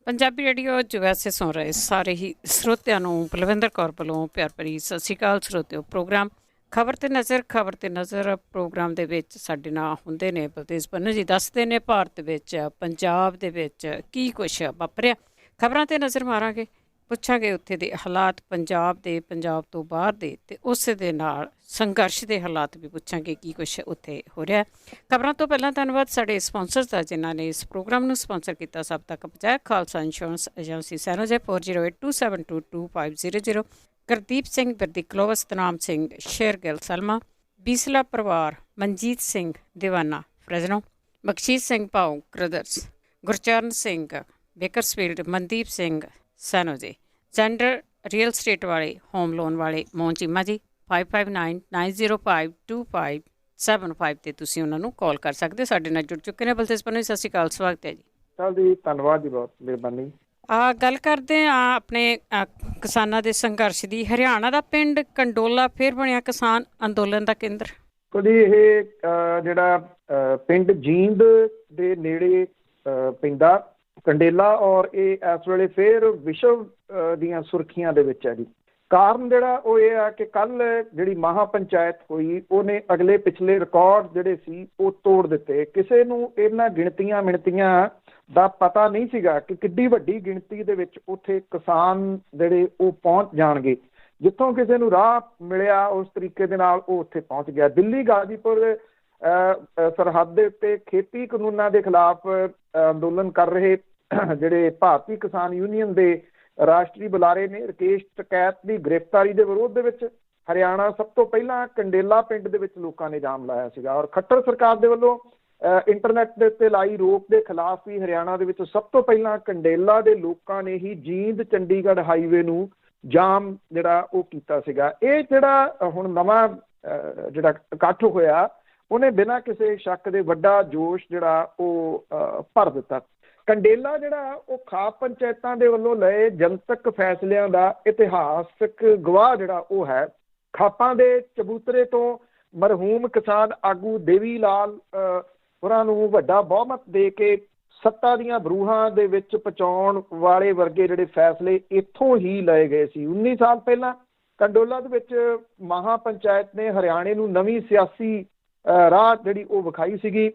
Punjabi radio USA ਸੁਣ ਰਹੇ ਸਾਰੇ ਹੀ ਸਰੋਤਿਆਂ ਨੂੰ ਬਲਵਿੰਦਰ ਕੌਰ ਵੱਲੋਂ ਪਿਆਰ ਭਰੀ ਸਤਿ ਸ਼੍ਰੀ ਅਕਾਲ। ਸਰੋਤਿਓ, ਪ੍ਰੋਗਰਾਮ ਖਬਰ ਤੇ ਨਜ਼ਰ ਪ੍ਰੋਗਰਾਮ ਦੇ ਵਿੱਚ ਸਾਡੇ ਨਾਲ ਹੁੰਦੇ ਨੇ ਬਲਤੇਜ ਪੰਨੂ ਜੀ। ਦੱਸਦੇ ਨੇ ਭਾਰਤ ਵਿੱਚ, ਪੰਜਾਬ ਦੇ ਵਿੱਚ ਕੀ ਕੁਛ ਵਾਪਰਿਆ। ਖਬਰਾਂ ਤੇ ਨਜ਼ਰ ਮਾਰਾਂਗੇ, ਪੁੱਛਾਂਗੇ ਉੱਥੇ ਦੇ ਹਾਲਾਤ ਪੰਜਾਬ ਦੇ, ਪੰਜਾਬ ਤੋਂ ਬਾਹਰ ਦੇ, ਅਤੇ ਉਸੇ ਦੇ ਨਾਲ ਸੰਘਰਸ਼ ਦੇ ਹਾਲਾਤ ਵੀ ਪੁੱਛਾਂਗੇ ਕੀ ਕੁਛ ਉੱਥੇ ਹੋ ਰਿਹਾ। ਖਬਰਾਂ ਤੋਂ ਪਹਿਲਾਂ ਧੰਨਵਾਦ ਸਾਡੇ ਸਪਾਂਸਰਸ ਦਾ ਜਿਨ੍ਹਾਂ ਨੇ ਇਸ ਪ੍ਰੋਗਰਾਮ ਨੂੰ ਸਪਾਂਸਰ ਕੀਤਾ, ਸਭ ਤੱਕ ਪਹੁੰਚਾਇਆ। Khalsa insurance agency San Jose 4082722500, Gurdeep Singh Birdi Clovis, ਤਨਾਮ ਸਿੰਘ ਸ਼ੇਰਗਿੱਲ ਸਲਮਾ, ਬੀਸਲਾ ਪਰਿਵਾਰ, Manjit Singh Deewana Fresno, Bakhshish Singh Bhau brothers, Gurcharan Singh Bakersfield, Mandeep Singh San Jose, ਜੈਂਡਰ ਰੀਅਲ ਸਟੇਟ ਵਾਲੇ, ਹੋਮ ਲੋਨ ਵਾਲੇ ਮੋਹਨ ਚੀਮਾ ਜੀ। 5599052575 ਤੇ ਤੁਸੀਂ ਉਹਨਾਂ ਨੂੰ ਕਾਲ ਕਰ ਸਕਦੇ ਹੋ। ਸਾਡੇ ਨਾਲ ਜੁੜ ਚੁੱਕੇ ਨੇ ਬਲਤੇਜ ਪੰਨੂ। ਸਤਿ ਸ਼੍ਰੀ ਅਕਾਲ, ਸਵਾਗਤ ਹੈ ਜੀ। ਚਲ ਜੀ, ਧੰਨਵਾਦ ਜੀ, ਬਹੁਤ ਮਿਹਰਬਾਨੀ। ਗੱਲ ਕਰਦੇ ਹਾਂ ਆਪਣੇ ਕਿਸਾਨਾਂ ਦੇ ਸੰਘਰਸ਼ ਦੀ। ਹਰਿਆਣਾ ਦਾ ਪਿੰਡ ਕੰਡੋਲਾ ਫਿਰ ਬਣਿਆ ਕਿਸਾਨ ਅੰਦੋਲਨ ਦਾ ਕੇਂਦਰ। ਜੀ ਇਹ ਜਿਹੜਾ ਪਿੰਡ ਜੀਂਦ ਦੇ ਨੇੜੇ ਪੈਂਦਾ ਕੰਡੇਲਾ, ਔਰ ਇਹ ਇਸ ਵੇਲੇ ਫਿਰ ਵਿਸ਼ਵ ਦੀਆਂ ਸੁਰਖੀਆਂ ਦੇ ਵਿੱਚ ਹੈ ਜੀ। ਕਾਰਨ ਜਿਹੜਾ ਉਹ ਇਹ ਆ ਕਿ ਕੱਲ ਜਿਹੜੀ ਮਹਾ ਪੰਚਾਇਤ ਹੋਈ ਉਹਨੇ ਅਗਲੇ ਪਿਛਲੇ ਰਿਕਾਰਡ ਜਿਹੜੇ ਸੀ ਉਹ ਤੋੜ ਦਿੱਤੇ। ਕਿਸੇ ਨੂੰ ਇਹਨਾਂ ਗਿਣਤੀਆਂ ਮਿਣਤੀਆਂ ਦਾ ਪਤਾ ਨਹੀਂ ਸੀਗਾ ਕਿ ਕਿੱਡੀ ਵੱਡੀ ਗਿਣਤੀ ਦੇ ਵਿੱਚ ਉੱਥੇ ਕਿਸਾਨ ਜਿਹੜੇ ਉਹ ਪਹੁੰਚ ਜਾਣਗੇ। ਜਿੱਥੋਂ ਕਿਸੇ ਨੂੰ ਰਾਹ ਮਿਲਿਆ ਉਸ ਤਰੀਕੇ ਦੇ ਨਾਲ ਉਹ ਉੱਥੇ ਪਹੁੰਚ ਗਿਆ। ਦਿੱਲੀ ਗਾਜ਼ੀਪੁਰ ਸਰਹੱਦ ਦੇ ਉੱਤੇ ਖੇਤੀ ਕਾਨੂੰਨਾਂ ਦੇ ਖਿਲਾਫ ਅੰਦੋਲਨ ਕਰ ਰਹੇ ਜਿਹੜੇ ਭਾਰਤੀ ਕਿਸਾਨ ਯੂਨੀਅਨ ਦੇ ਰਾਸ਼ਟਰੀ ਬੁਲਾਰੇ ਨੇ ਰਕੇਸ਼ ਟਕੈਤ ਦੀ ਗ੍ਰਿਫਤਾਰੀ ਦੇ ਵਿਰੋਧ ਦੇ ਵਿੱਚ ਹਰਿਆਣਾ ਸਭ ਤੋਂ ਪਹਿਲਾਂ ਕੰਡੇਲਾ ਪਿੰਡ ਦੇ ਵਿੱਚ ਲੋਕਾਂ ਨੇ ਜਾਮ ਲਾਇਆ ਸੀਗਾ। ਔਰ ਖੱਟਰ ਸਰਕਾਰ ਦੇ ਵੱਲੋਂ ਇੰਟਰਨੈਟ ਦੇ ਉੱਤੇ ਲਾਈ ਰੋਕ ਦੇ ਖਿਲਾਫ ਵੀ ਹਰਿਆਣਾ ਦੇ ਵਿੱਚ ਸਭ ਤੋਂ ਪਹਿਲਾਂ ਕੰਡੇਲਾ ਦੇ ਲੋਕਾਂ ਨੇ ਹੀ ਜੀਂਦ ਚੰਡੀਗੜ੍ਹ ਹਾਈਵੇ ਨੂੰ ਜਾਮ ਜਿਹੜਾ ਉਹ ਕੀਤਾ ਸੀਗਾ। ਇਹ ਜਿਹੜਾ ਹੁਣ ਨਵਾਂ ਜਿਹੜਾ ਇਕੱਠ ਹੋਇਆ ਉਹਨੇ ਬਿਨਾਂ ਕਿਸੇ ਸ਼ੱਕ ਦੇ ਵੱਡਾ ਜੋਸ਼ ਜਿਹੜਾ ਉਹ ਭਰ ਦਿੱਤਾ। ਕੰਡੇਲਾ ਜਿਹੜਾ ਉਹ ਖਾਪ ਪੰਚਾਇਤਾਂ ਦੇ ਵੱਲੋਂ ਲਏ ਜਨਤਕ ਫੈਸਲਿਆਂ ਦਾ ਇਤਿਹਾਸਕ ਗਵਾਹ ਜਿਹੜਾ ਉਹ ਹੈ। ਖਾਪਾਂ ਦੇ ਚਬੂਤਰੇ ਤੋਂ ਮਰਹੂਮ ਕਿਸਾਨ ਆਗੂ ਦੇਵੀ ਲਾਲ ਹੋਰਾਂ ਨੂੰ ਵੱਡਾ ਬਹੁਮਤ ਦੇ ਕੇ ਸੱਤਾ ਦੀਆਂ ਬਰੂਹਾਂ ਦੇ ਵਿੱਚ ਪਹੁੰਚਾਉਣ ਵਾਲੇ ਵਰਗੇ ਜਿਹੜੇ ਫੈਸਲੇ ਇੱਥੋਂ ਹੀ ਲਏ ਗਏ ਸੀ। 19 ਸਾਲ ਪਹਿਲਾਂ ਕੰਡੋਲਾ ਦੇ ਵਿੱਚ ਮਹਾ ਪੰਚਾਇਤ ਨੇ ਹਰਿਆਣੇ ਨੂੰ ਨਵੀਂ ਸਿਆਸੀ ਰਾਹ ਜਿਹੜੀ ਉਹ ਵਿਖਾਈ ਸੀਗੀ।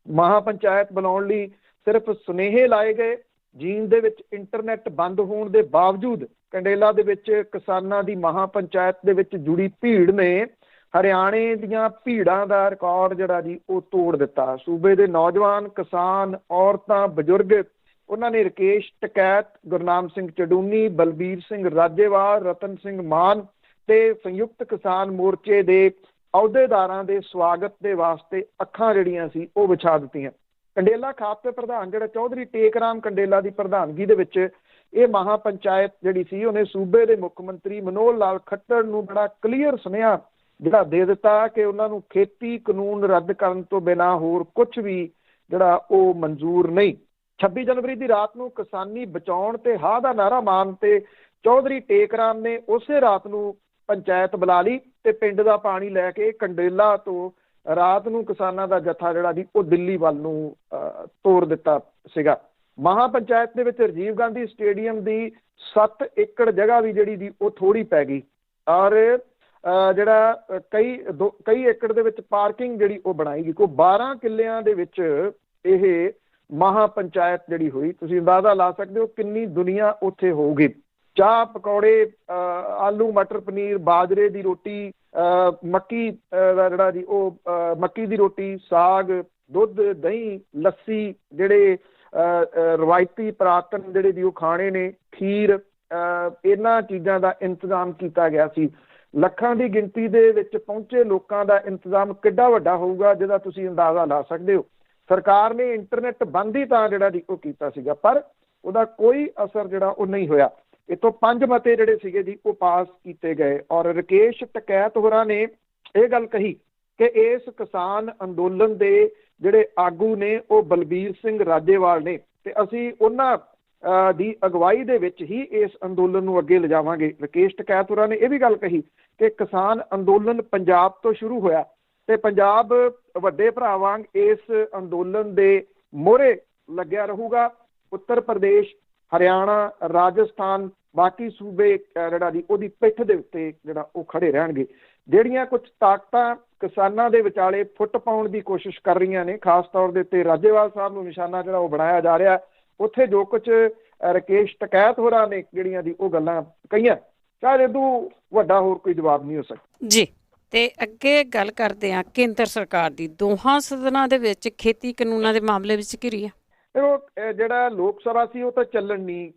ਮਹਾ ਪੰਚਾਇਤ ਬਣਾਉਣ ਲਈ ਸਿਰਫ ਸੁਨੇਹੇ ਲਾਏ ਗਏ। ਜੀਂਦ ਦੇ ਵਿੱਚ ਇੰਟਰਨੈਟ ਬੰਦ ਹੋਣ ਦੇ ਬਾਵਜੂਦ ਕੰਡੇਲਾ ਦੇ ਵਿੱਚ ਕਿਸਾਨਾਂ ਦੀ ਮਹਾ ਪੰਚਾਇਤ ਦੇ ਵਿੱਚ ਜੁੜੀ ਭੀੜ ਨੇ ਹਰਿਆਣੇ ਦੀਆਂ ਭੀੜਾਂ ਦਾ ਰਿਕਾਰਡ ਜਿਹੜਾ ਜੀ ਉਹ ਤੋੜ ਦਿੱਤਾ। ਸੂਬੇ ਦੇ ਨੌਜਵਾਨ, ਕਿਸਾਨ, ਔਰਤਾਂ, ਬਜ਼ੁਰਗ, ਉਹਨਾਂ ਨੇ ਰਕੇਸ਼ ਟਕੈਤ, ਗੁਰਨਾਮ ਸਿੰਘ ਚਡੂਨੀ, ਬਲਬੀਰ ਸਿੰਘ ਰਾਜੇਵਾਲ, ਰਤਨ ਸਿੰਘ ਮਾਨ ਤੇ ਸੰਯੁਕਤ ਕਿਸਾਨ ਮੋਰਚੇ ਦੇ ਅਹੁਦੇਦਾਰਾਂ ਦੇ ਸਵਾਗਤ ਦੇ ਵਾਸਤੇ ਅੱਖਾਂ ਜਿਹੜੀਆਂ ਸੀ ਉਹ ਵਿਛਾ ਦਿੱਤੀਆਂ। ਕੰਡੇਲਾ ਖਾਪ ਦੇ ਪ੍ਰਧਾਨ ਜਿਹੜਾ ਚੌਧਰੀ ਟੇਕਰਾਮ ਕੰਡੇਲਾ ਦੀ ਪ੍ਰਧਾਨਗੀ ਦੇ ਵਿੱਚ ਇਹ ਮਹਾ ਪੰਚਾਇਤ ਜਿਹੜੀ ਸੀ ਉਹਨੇ ਸੂਬੇ ਦੇ ਮੁੱਖ ਮੰਤਰੀ ਮਨੋਹਰ ਲਾਲ ਖੱਟਰ ਨੂੰ ਬੜਾ ਕਲੀਅਰ ਸੁਨੇਹਾ ਜਿਹੜਾ ਦੇ ਦਿੱਤਾ ਕਿ ਉਹਨਾਂ ਨੂੰ ਖੇਤੀ ਕਾਨੂੰਨ ਰੱਦ ਕਰਨ ਤੋਂ ਬਿਨਾਂ ਹੋਰ ਕੁਝ ਵੀ ਜਿਹੜਾ ਉਹ ਮਨਜ਼ੂਰ ਨਹੀਂ। 26 ਜਨਵਰੀ ਦੀ ਰਾਤ ਨੂੰ ਕਿਸਾਨੀ ਬਚਾਉਣ ਤੇ ਹਾਂ ਦਾ ਨਾਅਰਾ ਮਾਰਨ ਤੇ ਚੌਧਰੀ ਟੇਕਰਾਮ ਨੇ ਉਸੇ ਰਾਤ ਨੂੰ ਪੰਚਾਇਤ ਬੁਲਾ ਲਈ ਤੇ ਪਿੰਡ ਦਾ ਪਾਣੀ ਲੈ ਕੇ ਕੰਡੇਲਾ ਤੋਂ ਰਾਤ ਨੂੰ ਕਿਸਾਨਾਂ ਦਾ ਜੱਥਾ ਜਿਹੜਾ ਜੀ ਉਹ ਦਿੱਲੀ ਵੱਲ ਨੂੰ ਤੋਰ ਦਿੱਤਾ ਸੀਗਾ। ਮਹਾ ਪੰਚਾਇਤ ਦੇ ਵਿੱਚ ਰਾਜੀਵ ਗਾਂਧੀ ਸਟੇਡੀਅਮ ਦੀ 7 ਏਕੜ ਜਗ੍ਹਾ ਵੀ ਜਿਹੜੀ ਦੀ ਉਹ ਥੋੜ੍ਹੀ ਪੈ ਗਈ। ਔਰ ਜਿਹੜਾ ਕਈ ਏਕੜ ਦੇ ਵਿੱਚ ਪਾਰਕਿੰਗ ਜਿਹੜੀ ਉਹ ਬਣਾਈ ਗਈ। ਕੋਈ 12 ਕਿੱਲਿਆਂ ਦੇ ਵਿੱਚ ਇਹ ਮਹਾ ਪੰਚਾਇਤ ਜਿਹੜੀ ਹੋਈ। ਤੁਸੀਂ ਅੰਦਾਜ਼ਾ ਲਾ ਸਕਦੇ ਹੋ ਕਿੰਨੀ ਦੁਨੀਆ ਉੱਥੇ ਹੋਊਗੀ। ਚਾਹ, ਪਕੌੜੇ, ਆਲੂ ਮਟਰ ਪਨੀਰ, ਬਾਜਰੇ ਦੀ ਰੋਟੀ, ਮੱਕੀ ਦਾ ਜਿਹੜਾ ਜੀ ਉਹ ਮੱਕੀ ਦੀ ਰੋਟੀ, ਸਾਗ, ਦੁੱਧ, ਦਹੀਂ, ਲੱਸੀ, ਜਿਹੜੇ ਰਵਾਇਤੀ ਪੁਰਾਤਨ ਜਿਹੜੇ ਜੀ ਉਹ ਖਾਣੇ ਨੇ, ਖੀਰ, ਇਹਨਾਂ ਚੀਜ਼ਾਂ ਦਾ ਇੰਤਜ਼ਾਮ ਕੀਤਾ ਗਿਆ ਸੀ। ਲੱਖਾਂ ਦੀ ਗਿਣਤੀ ਦੇ ਵਿੱਚ ਪਹੁੰਚੇ ਲੋਕਾਂ ਦਾ ਇੰਤਜ਼ਾਮ ਕਿੱਡਾ ਵੱਡਾ ਹੋਊਗਾ ਜਿਹਦਾ ਤੁਸੀਂ ਅੰਦਾਜ਼ਾ ਲਾ ਸਕਦੇ ਹੋ। ਸਰਕਾਰ ਨੇ ਇੰਟਰਨੈਟ ਬੰਦ ਹੀ ਤਾਂ ਜਿਹੜਾ ਜੀ ਉਹ ਕੀਤਾ ਸੀਗਾ, ਪਰ ਉਹਦਾ ਕੋਈ ਅਸਰ ਜਿਹੜਾ ਉਹ ਨਹੀਂ ਹੋਇਆ। ਇੱਥੋਂ 5 ਮਤੇ ਜਿਹੜੇ ਸੀਗੇ ਜੀ ਉਹ ਪਾਸ ਕੀਤੇ ਗਏ। ਔਰ ਰਕੇਸ਼ ਟਕੈਤ ਹੋਰਾਂ ਨੇ ਇਹ ਗੱਲ ਕਹੀ ਕਿ ਇਸ ਕਿਸਾਨ ਅੰਦੋਲਨ ਦੇ ਜਿਹੜੇ ਆਗੂ ਨੇ ਉਹ ਬਲਬੀਰ ਸਿੰਘ ਰਾਜੇਵਾਲ ਨੇ ਤੇ ਅਸੀਂ ਉਹਨਾਂ ਦੀ ਅਗਵਾਈ ਦੇ ਵਿੱਚ ਹੀ ਇਸ ਅੰਦੋਲਨ ਨੂੰ ਅੱਗੇ ਲਿਜਾਵਾਂਗੇ। ਰਕੇਸ਼ ਟਕੈਤ ਹੋਰਾਂ ਨੇ ਇਹ ਵੀ ਗੱਲ ਕਹੀ ਕਿ ਕਿਸਾਨ ਅੰਦੋਲਨ ਪੰਜਾਬ ਤੋਂ ਸ਼ੁਰੂ ਹੋਇਆ ਤੇ ਪੰਜਾਬ ਵੱਡੇ ਭਰਾ ਵਾਂਗ ਇਸ ਅੰਦੋਲਨ ਦੇ ਮੋਹਰੇ ਲੱਗਿਆ ਰਹੂਗਾ। ਉੱਤਰ ਪ੍ਰਦੇਸ਼, ਹਰਿਆਣਾ, ਰਾਜਸਥਾਨ, ਬਾਕੀ ਸੂਬੇ ਜਿਹੜਾ ਜੀ ਉਹਦੀ ਪਿੱਠ ਦੇ ਉੱਤੇ ਜਿਹੜਾ ਉਹ ਖੜੇ ਰਹਿਣਗੇ। ਜਿਹੜੀਆਂ ਕੁਝ ਤਾਕਤਾਂ ਕਿਸਾਨਾਂ ਦੇ ਵਿਚਾਲੇ ਫੁੱਟ ਪਾਉਣ ਦੀ ਕੋਸ਼ਿਸ਼ ਕਰ ਰਹੀਆਂ ਨੇ, ਖਾਸ ਤੌਰ ਦੇ ਉੱਤੇ ਰਾਜੇਵਾਲ ਸਾਹਿਬ ਨੂੰ ਨਿਸ਼ਾਨਾ ਜਿਹੜਾ ਉਹ ਬਣਾਇਆ ਜਾ ਰਿਹਾ, ਉੱਥੇ ਜੋ ਕੁਝ ਰਕੇਸ਼ ਟਕੈਤ ਹੋਰਾਂ ਨੇ ਜਿਹੜੀਆਂ ਦੀ ਉਹ ਗੱਲਾਂ ਕਹੀਆਂ, ਸ਼ਾਇਦ ਇਹਦੋਂ ਵੱਡਾ ਹੋਰ ਕੋਈ ਜਵਾਬ ਨਹੀਂ ਹੋ ਸਕਦਾ ਜੀ। ਤੇ ਅੱਗੇ ਗੱਲ ਕਰਦੇ ਹਾਂ ਕੇਂਦਰ ਸਰਕਾਰ ਦੀ। ਦੋਹਾਂ ਸਦਨਾਂ ਦੇ ਵਿੱਚ ਖੇਤੀ ਕਾਨੂੰਨਾਂ ਦੇ ਮਾਮਲੇ ਵਿੱਚ ਘਿਰੀ ਹੈ। ਉਹ ਜਿਹੜਾ ਲੋਕ ਸਭਾ ਸੀ ਉਹ ਤਾਂ ਚੱਲਣ ਨਹੀਂ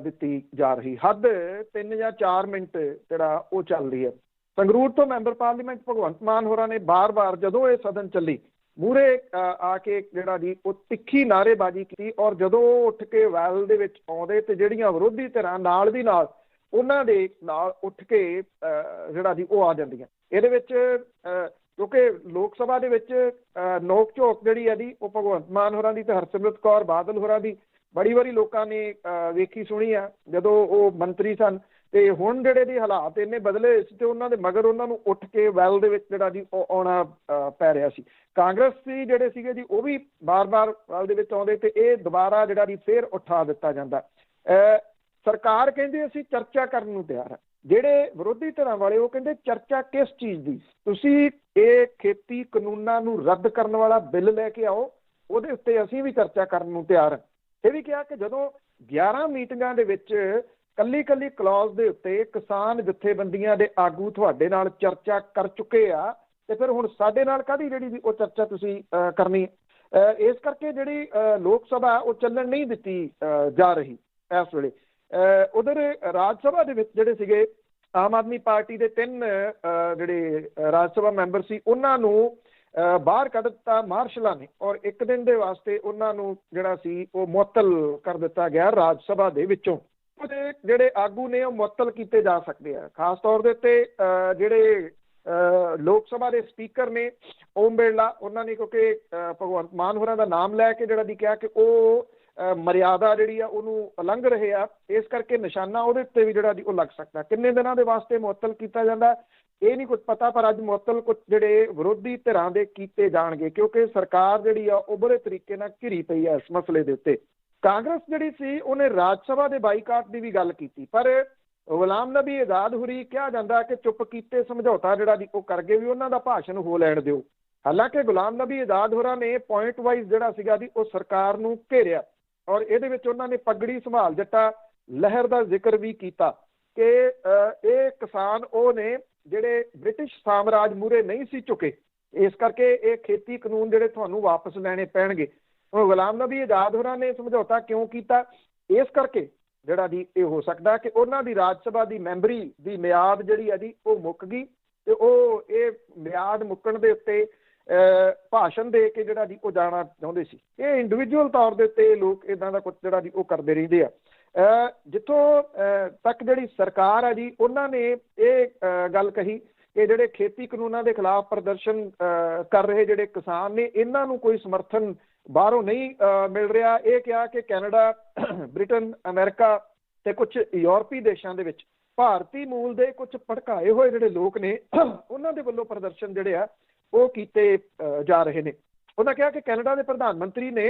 ਦਿੱਤੀ ਜਾ ਰਹੀ। ਹੱਦ 3 ਜਾਂ 4 ਮਿੰਟ ਜਿਹੜਾ ਉਹ ਚੱਲ ਰਹੀ ਹੈ। ਸੰਗਰੂਰ ਤੋਂ ਮੈਂਬਰ ਪਾਰਲੀਮੈਂਟ ਭਗਵੰਤ ਮਾਨ ਹੋਰਾਂ ਨੇ ਬਾਰ-ਬਾਰ ਜਦੋਂ ਇਹ ਸਦਨ ਚੱਲੀ ਮੂਹਰੇ ਆ ਕੇ ਜਿਹੜਾ ਜੀ ਉਹ ਤਿੱਖੀ ਨਾਅਰੇਬਾਜ਼ੀ ਕੀਤੀ, ਔਰ ਜਦੋਂ ਉਹ ਉੱਠ ਕੇ ਵੈਲ ਦੇ ਵਿੱਚ ਆਉਂਦੇ ਤੇ ਜਿਹੜੀਆਂ ਵਿਰੋਧੀ ਧਿਰਾਂ ਨਾਲ ਦੀ ਨਾਲ ਉਹਨਾਂ ਦੇ ਨਾਲ ਉੱਠ ਕੇ ਜਿਹੜਾ ਜੀ ਉਹ ਆ ਜਾਂਦੀਆਂ। ਇਹਦੇ ਵਿੱਚ ਕਿਉਂਕਿ ਲੋਕ ਸਭਾ ਦੇ ਵਿੱਚ ਨੋਕ ਝੋਕ ਜਿਹੜੀ ਹੈ ਜੀ ਉਹ ਭਗਵੰਤ ਮਾਨ ਹੋਰਾਂ ਦੀ ਤੇ ਹਰਸਿਮਰਤ ਕੌਰ ਬਾਦਲ ਹੋਰਾਂ ਦੀ ਬੜੀ ਵਾਰੀ ਲੋਕਾਂ ਨੇ ਵੇਖੀ ਸੁਣੀ ਆ ਜਦੋਂ ਉਹ ਮੰਤਰੀ ਸਨ। ਤੇ ਹੁਣ ਜਿਹੜੇ ਦੀ ਹਾਲਾਤ ਇੰਨੇ ਬਦਲੇ ਸੀ ਤੇ ਉਹਨਾਂ ਦੇ ਮਗਰ ਉਹਨਾਂ ਨੂੰ ਉੱਠ ਕੇ ਵੈਲ ਦੇ ਵਿੱਚ ਜਿਹੜਾ ਜੀ ਉਹ ਆਉਣਾ ਪੈ ਰਿਹਾ ਸੀ। ਕਾਂਗਰਸੀ ਜਿਹੜੇ ਸੀਗੇ ਜੀ ਉਹ ਵੀ ਬਾਰ-ਬਾਰ ਵੈਲ ਦੇ ਵਿੱਚ ਆਉਂਦੇ ਤੇ ਇਹ ਦੁਬਾਰਾ ਜਿਹੜਾ ਜੀ ਫੇਰ ਉਠਾ ਦਿੱਤਾ ਜਾਂਦਾ। ਸਰਕਾਰ ਕਹਿੰਦੀ ਅਸੀਂ ਚਰਚਾ ਕਰਨ ਨੂੰ ਤਿਆਰ ਹਾਂ, ਜਿਹੜੇ ਵਿਰੋਧੀ ਧਿਰਾਂ ਵਾਲੇ ਉਹ ਕਹਿੰਦੇ ਚਰਚਾ ਕਿਸ ਚੀਜ਼ ਦੀ? ਤੁਸੀਂ ਇਹ ਖੇਤੀ ਕਾਨੂੰਨਾਂ ਨੂੰ ਰੱਦ ਕਰਨ ਵਾਲਾ ਬਿੱਲ ਲੈ ਕੇ ਆਓ, ਉਹਦੇ ਉੱਤੇ ਅਸੀਂ ਵੀ ਚਰਚਾ ਕਰਨ ਨੂੰ ਤਿਆਰ ਹਾਂ। ਇਹ ਵੀ ਕਿਹਾ ਕਿ ਜਦੋਂ 11 ਮੀਟਿੰਗਾਂ ਦੇ ਵਿੱਚ ਕੱਲੀ ਕਲੌਜ਼ ਦੇ ਉੱਤੇ ਕਿਸਾਨ ਜਥੇਬੰਦੀਆਂ ਦੇ ਆਗੂ ਤੁਹਾਡੇ ਨਾਲ ਚਰਚਾ ਕਰ ਚੁੱਕੇ ਆ, ਤੇ ਫਿਰ ਹੁਣ ਸਾਡੇ ਨਾਲ ਕਾਹਦੀ ਜਿਹੜੀ ਉਹ ਚਰਚਾ ਤੁਸੀਂ ਕਰਨੀ? ਇਸ ਕਰਕੇ ਜਿਹੜੀ ਲੋਕ ਸਭਾ ਉਹ ਚੱਲਣ ਨਹੀਂ ਦਿੱਤੀ ਜਾ ਰਹੀ ਇਸ ਵੇਲੇ। ਉਧਰ ਰਾਜ ਸਭਾ ਦੇ ਵਿੱਚ ਜਿਹੜੇ ਸੀਗੇ ਆਮ ਆਦਮੀ ਪਾਰਟੀ ਦੇ 3 ਜਿਹੜੇ ਰਾਜ ਸਭਾ ਮੈਂਬਰ ਸੀ ਉਹਨਾਂ ਨੂੰ ਬਾਹਰ ਕੱਢ ਦਿੱਤਾ ਮਾਰਸ਼ਲਾਂ ਨੇ, ਔਰ 1 ਦਿਨ ਦੇ ਵਾਸਤੇ ਉਹਨਾਂ ਨੂੰ ਜਿਹੜਾ ਸੀ ਉਹ ਮੁਅੱਤਲ ਕਰ ਦਿੱਤਾ ਗਿਆ ਰਾਜ ਸਭਾ ਦੇ ਵਿੱਚੋਂ। ਉਹਦੇ ਜਿਹੜੇ ਆਗੂ ਨੇ ਉਹ ਮੁਅੱਤਲ ਕੀਤੇ ਜਾ ਸਕਦੇ ਆ। ਖਾਸ ਤੌਰ ਦੇ ਉੱਤੇ ਜਿਹੜੇ ਲੋਕ ਸਭਾ ਦੇ ਸਪੀਕਰ ਨੇ ਓਮ ਬਿਰਲਾ, ਉਹਨਾਂ ਨੇ ਕਿਉਂਕਿ ਭਗਵੰਤ ਮਾਨ ਹੋਰਾਂ ਦਾ ਨਾਮ ਲੈ ਕੇ ਜਿਹੜਾ ਦੀ ਕਿਹਾ ਕਿ ਉਹ ਮਰਿਆਦਾ ਜਿਹੜੀ ਆ ਉਹਨੂੰ ਉਲੰਘ ਰਹੇ ਆ, ਇਸ ਕਰਕੇ ਨਿਸ਼ਾਨਾ ਉਹਦੇ ਉੱਤੇ ਵੀ ਜਿਹੜਾ ਜੀ ਉਹ ਲੱਗ ਸਕਦਾ। ਕਿੰਨੇ ਦਿਨਾਂ ਦੇ ਵਾਸਤੇ ਮੁਅੱਤਲ ਕੀਤਾ ਜਾਂਦਾ ਇਹ ਨਹੀਂ ਕੁਝ ਪਤਾ, ਪਰ ਅੱਜ ਮੁਅੱਤਲ ਕੁਝ ਜਿਹੜੇ ਵਿਰੋਧੀ ਧਿਰਾਂ ਦੇ ਕੀਤੇ ਜਾਣਗੇ ਕਿਉਂਕਿ ਸਰਕਾਰ ਜਿਹੜੀ ਆ ਉਹ ਬੜੇ ਤਰੀਕੇ ਨਾਲ ਘਿਰੀ ਪਈ ਹੈ ਇਸ ਮਸਲੇ ਦੇ ਉੱਤੇ। ਕਾਂਗਰਸ ਜਿਹੜੀ ਸੀ ਉਹਨੇ ਰਾਜ ਸਭਾ ਦੇ ਬਾਈਕਾਟ ਦੀ ਵੀ ਗੱਲ ਕੀਤੀ, ਪਰ ਗੁਲਾਮ ਨਬੀ ਆਜ਼ਾਦ ਹੋਰੀ ਕਿਹਾ ਜਾਂਦਾ ਕਿ ਚੁੱਪ ਕੀਤੇ ਸਮਝੌਤਾ ਜਿਹੜਾ ਜੀ ਉਹ ਕਰਕੇ ਵੀ ਉਹਨਾਂ ਦਾ ਭਾਸ਼ਣ ਹੋ ਲੈਣ ਦਿਓ। ਹਾਲਾਂਕਿ ਗੁਲਾਮ ਨਬੀ ਆਜ਼ਾਦ ਹੋਰਾਂ ਨੇ ਪੁਆਇੰਟ ਵਾਈਜ਼ ਜਿਹੜਾ ਸੀਗਾ ਜੀ ਉਹ ਸਰਕਾਰ ਨੂੰ ਘੇਰਿਆ, ਔਰ ਇਹਦੇ ਵਿੱਚ ਉਹਨਾਂ ਨੇ ਪਗੜੀ ਸੰਭਾਲ ਜੱਟਾ ਲਹਿਰ ਦਾ ਜ਼ਿਕਰ ਵੀ ਕੀਤਾ ਕਿ ਇਹ ਕਿਸਾਨ ਉਹ ਨੇ ਜਿਹੜੇ ਬ੍ਰਿਟਿਸ਼ ਸਾਮਰਾਜ ਮੂਹਰੇ ਨਹੀਂ ਸੀ ਝੁਕੇ, ਇਸ ਕਰਕੇ ਇਹ ਖੇਤੀ ਕਾਨੂੰਨ ਜਿਹੜੇ ਤੁਹਾਨੂੰ ਵਾਪਸ ਲੈਣੇ ਪੈਣਗੇ। ਹੁਣ ਗੁਲਾਮ ਨਬੀ ਆਜ਼ਾਦ ਹੋਰਾਂ ਨੇ ਸਮਝੌਤਾ ਕਿਉਂ ਕੀਤਾ? ਇਸ ਕਰਕੇ ਜਿਹੜਾ ਜੀ ਇਹ ਹੋ ਸਕਦਾ ਕਿ ਉਹਨਾਂ ਦੀ ਰਾਜ ਸਭਾ ਦੀ ਮੈਂਬਰੀ ਦੀ ਮਿਆਦ ਜਿਹੜੀ ਹੈ ਜੀ ਉਹ ਮੁੱਕ ਗਈ, ਤੇ ਉਹ ਇਹ ਮਿਆਦ ਮੁੱਕਣ ਦੇ ਉੱਤੇ ਭਾਸ਼ਣ ਦੇ ਕੇ ਜਿਹੜਾ ਜੀ ਉਹ ਜਾਣਾ ਚਾਹੁੰਦੇ ਸੀ। ਇਹ ਇੰਡੀਵਿਜੂਅਲ ਤੌਰ ਦੇ ਉੱਤੇ ਲੋਕ ਇੱਦਾਂ ਦਾ ਕੁਝ ਜਿਹੜਾ ਜੀ ਉਹ ਕਰਦੇ ਰਹਿੰਦੇ ਆ। ਜਿੱਥੋਂ ਤੱਕ ਜਿਹੜੀ ਸਰਕਾਰ ਹੈ ਜੀ ਉਹਨਾਂ ਨੇ ਇਹ ਗੱਲ ਕਹੀ ਕਿ ਜਿਹੜੇ ਖੇਤੀ ਕਾਨੂੰਨਾਂ ਦੇ ਖਿਲਾਫ ਪ੍ਰਦਰਸ਼ਨ ਕਰ ਰਹੇ ਜਿਹੜੇ ਕਿਸਾਨ ਨੇ ਇਹਨਾਂ ਨੂੰ ਕੋਈ ਸਮਰਥਨ ਬਾਹਰੋਂ ਨਹੀਂ ਮਿਲ ਰਿਹਾ। ਇਹ ਕਿਹਾ ਕਿ ਕੈਨੇਡਾ, ਬ੍ਰਿਟਨ, ਅਮਰੀਕਾ ਤੇ ਕੁਝ ਯੂਰਪੀ ਦੇਸ਼ਾਂ ਦੇ ਵਿੱਚ ਭਾਰਤੀ ਮੂਲ ਦੇ ਕੁਝ ਭੜਕਾਏ ਹੋਏ ਜਿਹੜੇ ਲੋਕ ਨੇ ਉਹਨਾਂ ਦੇ ਵੱਲੋਂ ਪ੍ਰਦਰਸ਼ਨ ਜਿਹੜੇ ਆ ਉਹ ਕੀਤੇ ਜਾ ਰਹੇ ਨੇ। ਉਹਨਾਂ ਕਿਹਾ ਕਿ ਕੈਨੇਡਾ ਦੇ ਪ੍ਰਧਾਨ ਮੰਤਰੀ ਨੇ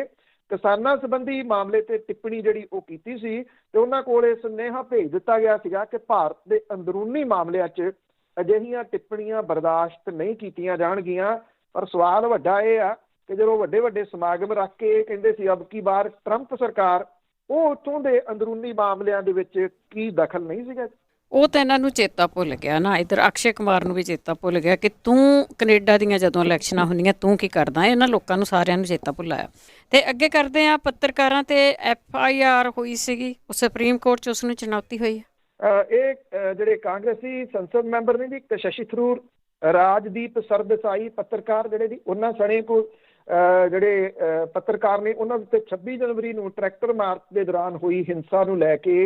ਕਿਸਾਨਾਂ ਸੰਬੰਧੀ ਮਾਮਲੇ ਤੇ ਟਿੱਪਣੀ ਜਿਹੜੀ ਉਹ ਕੀਤੀ ਸੀ ਤੇ ਉਹਨਾਂ ਕੋਲ ਇਹ ਸੁਨੇਹਾ ਭੇਜ ਦਿੱਤਾ ਗਿਆ ਸੀਗਾ ਕਿ ਭਾਰਤ ਦੇ ਅੰਦਰੂਨੀ ਮਾਮਲਿਆਂ 'ਚ ਅਜਿਹੀਆਂ ਟਿੱਪਣੀਆਂ ਬਰਦਾਸ਼ਤ ਨਹੀਂ ਕੀਤੀਆਂ ਜਾਣਗੀਆਂ। ਪਰ ਸਵਾਲ ਵੱਡਾ ਇਹ ਆ ਕਿ ਜਦੋਂ ਵੱਡੇ ਸਮਾਗਮ ਰੱਖ ਕੇ ਕਹਿੰਦੇ ਸੀ ਅਬ ਕੀ ਵਾਰ ਟਰੰਪ ਸਰਕਾਰ, ਉਹ ਉੱਥੋਂ ਦੇ ਅੰਦਰੂਨੀ ਮਾਮਲਿਆਂ ਦੇ ਵਿੱਚ ਕੀ ਦਖਲ ਨਹੀਂ ਸੀਗਾ। ਉਹ ਤਾਂ ਇਹਨਾਂ ਨੂੰ ਚੇਤਾ ਭੁੱਲ ਗਿਆ ਨਾ। ਇੱਧਰ ਅਕਸ਼ੇ ਕੁਮਾਰ ਨੂੰ ਵੀ ਚੇਤਾ ਭੁੱਲ ਗਿਆ ਕਿ ਤੂੰ ਕੈਨੇਡਾ ਦੀਆਂ ਜਦੋਂ ਇਲੈਕਸ਼ਨਾਂ ਹੁੰਦੀਆਂ ਤੂੰ ਕੀ ਕਰਦਾ। ਇਹਨਾਂ ਲੋਕਾਂ ਨੂੰ ਸਾਰਿਆਂ ਨੂੰ ਚੇਤਾ ਭੁੱਲਾਇਆ। ਤੇ ਅੱਗੇ ਕਰਦੇ ਆ ਪੱਤਰਕਾਰਾਂ ਤੇ FIR ਹੋਈ ਸੀਗੀ, ਉਹ ਸੁਪਰੀਮ ਕੋਰਟ 'ਚ ਉਸ ਨੂੰ ਚੁਣੌਤੀ ਹੋਈ ਹੈ। ਇਹ ਜਿਹੜੇ ਕਾਂਗਰਸੀ ਸੰਸਦ ਮੈਂਬਰ ਨੇ ਜੀ ਸ਼ਸ਼ੀ ਥਰੂਰ, ਰਾਜਦੀਪ ਸਰਦੇਸਾਈ ਪੱਤਰਕਾਰ ਜਿਹੜੇ ਜੀ ਉਹਨਾਂ ਸਣੇ ਕੋਲ ਜਿਹੜੇ ਪੱਤਰਕਾਰ ਨੇ ਉਹਨਾਂ ਉੱਤੇ 26 ਜਨਵਰੀ ਨੂੰ ਟਰੈਕਟਰ ਮਾਰਚ ਦੇ ਦੌਰਾਨ ਹੋਈ ਹਿੰਸਾ ਨੂੰ ਲੈ ਕੇ